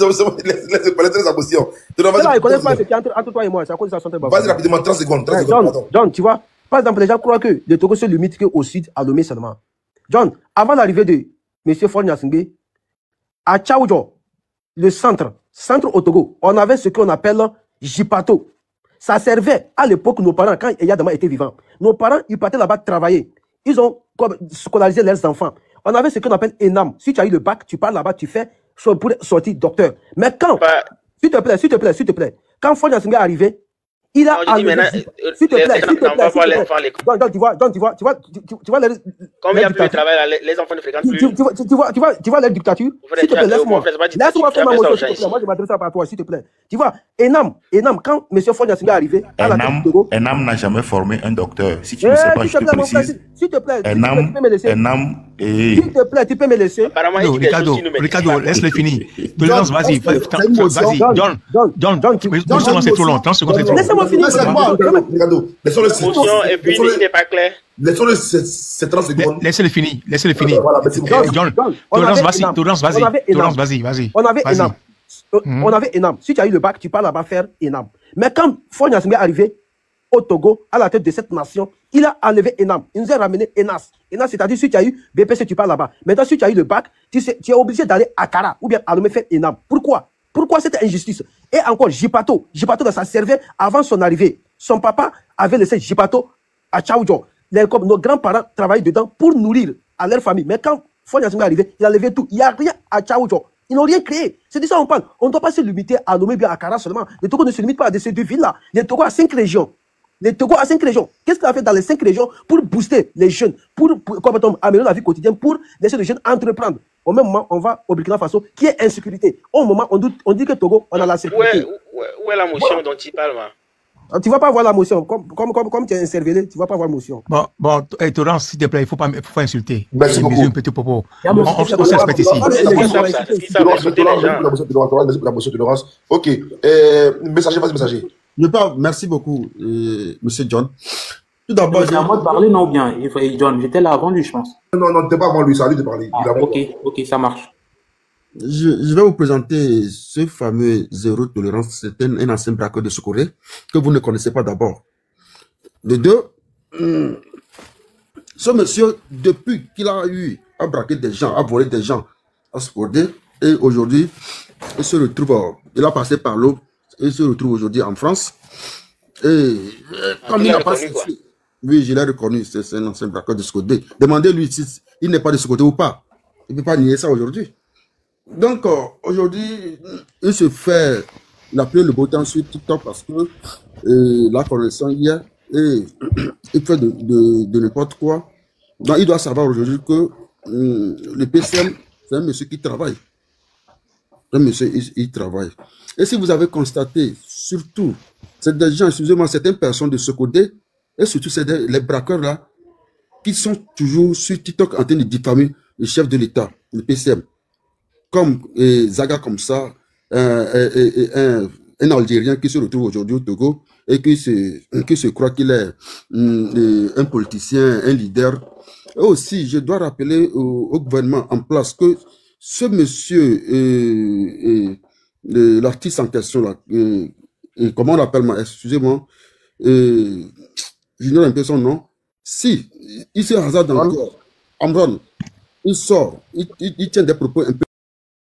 parler de sa position. Il ne connaît pas ce qui est entre toi et moi. C'est à cause de sa santé. Vas-y rapidement, 30 secondes. John, tu vois, par exemple, les gens croient que le Togo se limite qu'au sud, à Lomé seulement. John, avant l'arrivée de M. Faure Gnassingbé, à Tchaoudjo, le centre au Togo, on avait ce qu'on appelle Jipato. Ça servait à l'époque, nos parents, quand Eyadama était vivant. Nos parents, ils partaient là-bas travailler. Ils ont scolarisé leurs enfants. On avait ce qu'on appelle ENAM. Si tu as eu le bac, tu pars là-bas, tu fais pour sortir docteur. Mais quand, s'il te plaît, quand Faure Gnassingbé est arrivé, il a s'il te plaît. Donc, tu vois combien il y a plus de travail là, les enfants ne fréquentent plus. Tu vois la dictature. S'il te plaît, laisse-moi faire ma motion. Moi, je m'adresse pas à toi, s'il te plaît. Tu vois, ENAM, quand M. Faure Gnassingbé est arrivé, ENAM n'a jamais formé un docteur. Si tu ne sais pas, je te précise. S'il te plaît, tu peux me laisser. Ricardo, laisse-le finir. Tolérance, vas-y. John, c'est trop long. 30 secondes, c'est trop long. Motion et puis il n'est pas clair. Laissons-le, c'est 30 secondes. Laissez-le finir. John, Tolérance, vas-y. On avait ENAM. Si tu as eu le bac, tu pars là-bas faire ENAM. Mais quand Faure Gnassingbé est arrivé au Togo, à la tête de cette nation, il a enlevé ENAM. Il nous a ramené ENAS. ENAS, c'est-à-dire si tu as eu BPC, tu pars là-bas. Maintenant, si tu as eu le bac, tu es obligé d'aller à Kara ou bien à Lomé faire ENAM. Pourquoi cette injustice? Et encore, Jipato, ça servait avant son arrivée. Son papa avait laissé Jipato à Tchaoudjo. Nos grands-parents travaillaient dedans pour nourrir à leur famille. Mais quand Faure Gnassingbé est arrivé, il a levé tout. Il n'y a rien à Tchaoudjo. Ils n'ont rien créé. C'est de ça qu'on parle. On ne doit pas se limiter à Lomé bien à Kara seulement. Le Togo ne se limite pas à ces 2 villes-là. Le Togo a 5 régions. Qu'est-ce qu'il a fait dans les 5 régions pour booster les jeunes, pour améliorer la vie quotidienne, pour laisser les jeunes entreprendre? Au même moment, on va au Burkina Faso, qui est insécurité. Au moment, on dit que Togo, on a la sécurité. Où est la motion dont tu parles, Tu ne vas pas voir la motion. Comme tu es intervenu, tu ne vas pas voir la motion. Bon, Tolérance, s'il te plaît, il ne faut pas insulter. Merci beaucoup. Un petit propos. On se respecte ici. La motion de Laurence. Ok. Messager. Merci beaucoup, monsieur John. Tout d'abord, c'est à moi de parler, non, bien. John, j'étais là avant lui, je pense. Non, t'es pas avant lui, c'est à lui de parler. Ok, ça marche. Je vais vous présenter ce fameux zéro tolérance. C'est un ancien braqueur de Sokoré que vous ne connaissez pas d'abord. De deux, ce monsieur, depuis qu'il a eu à braquer des gens, à voler des gens à Sokoré, et aujourd'hui, il se retrouve, il a passé par l'eau, il se retrouve aujourd'hui en France. Et comme il n'a pas cessé, oui, je l'ai reconnu, c'est un ancien braqueur de ce côté. Demandez-lui si il n'est pas de ce côté ou pas. Il ne peut pas nier ça aujourd'hui. Donc, aujourd'hui, il se fait l'appeler le beau temps sur TikTok parce que la connaissance hier, et il fait de n'importe quoi. Donc, il doit savoir aujourd'hui que le PCM, c'est un monsieur qui travaille. Un monsieur, il travaille. Et si vous avez constaté, surtout, c'est des gens, excusez-moi, certaines personnes de ce côté, et surtout c'est les braqueurs là, qui sont toujours sur TikTok en train de diffamer le chef de l'État, le PCM. Comme Zaga comme ça, un Algérien qui se retrouve aujourd'hui au Togo et qui se croit qu'il est un politicien, un leader. Et aussi, je dois rappeler au gouvernement en place que ce monsieur, l'artiste en question, là, comment on l'appelle, excusez-moi, j'ignore un peu son nom. Si, il se hasarde encore, Amron, il sort, il tient des propos un peu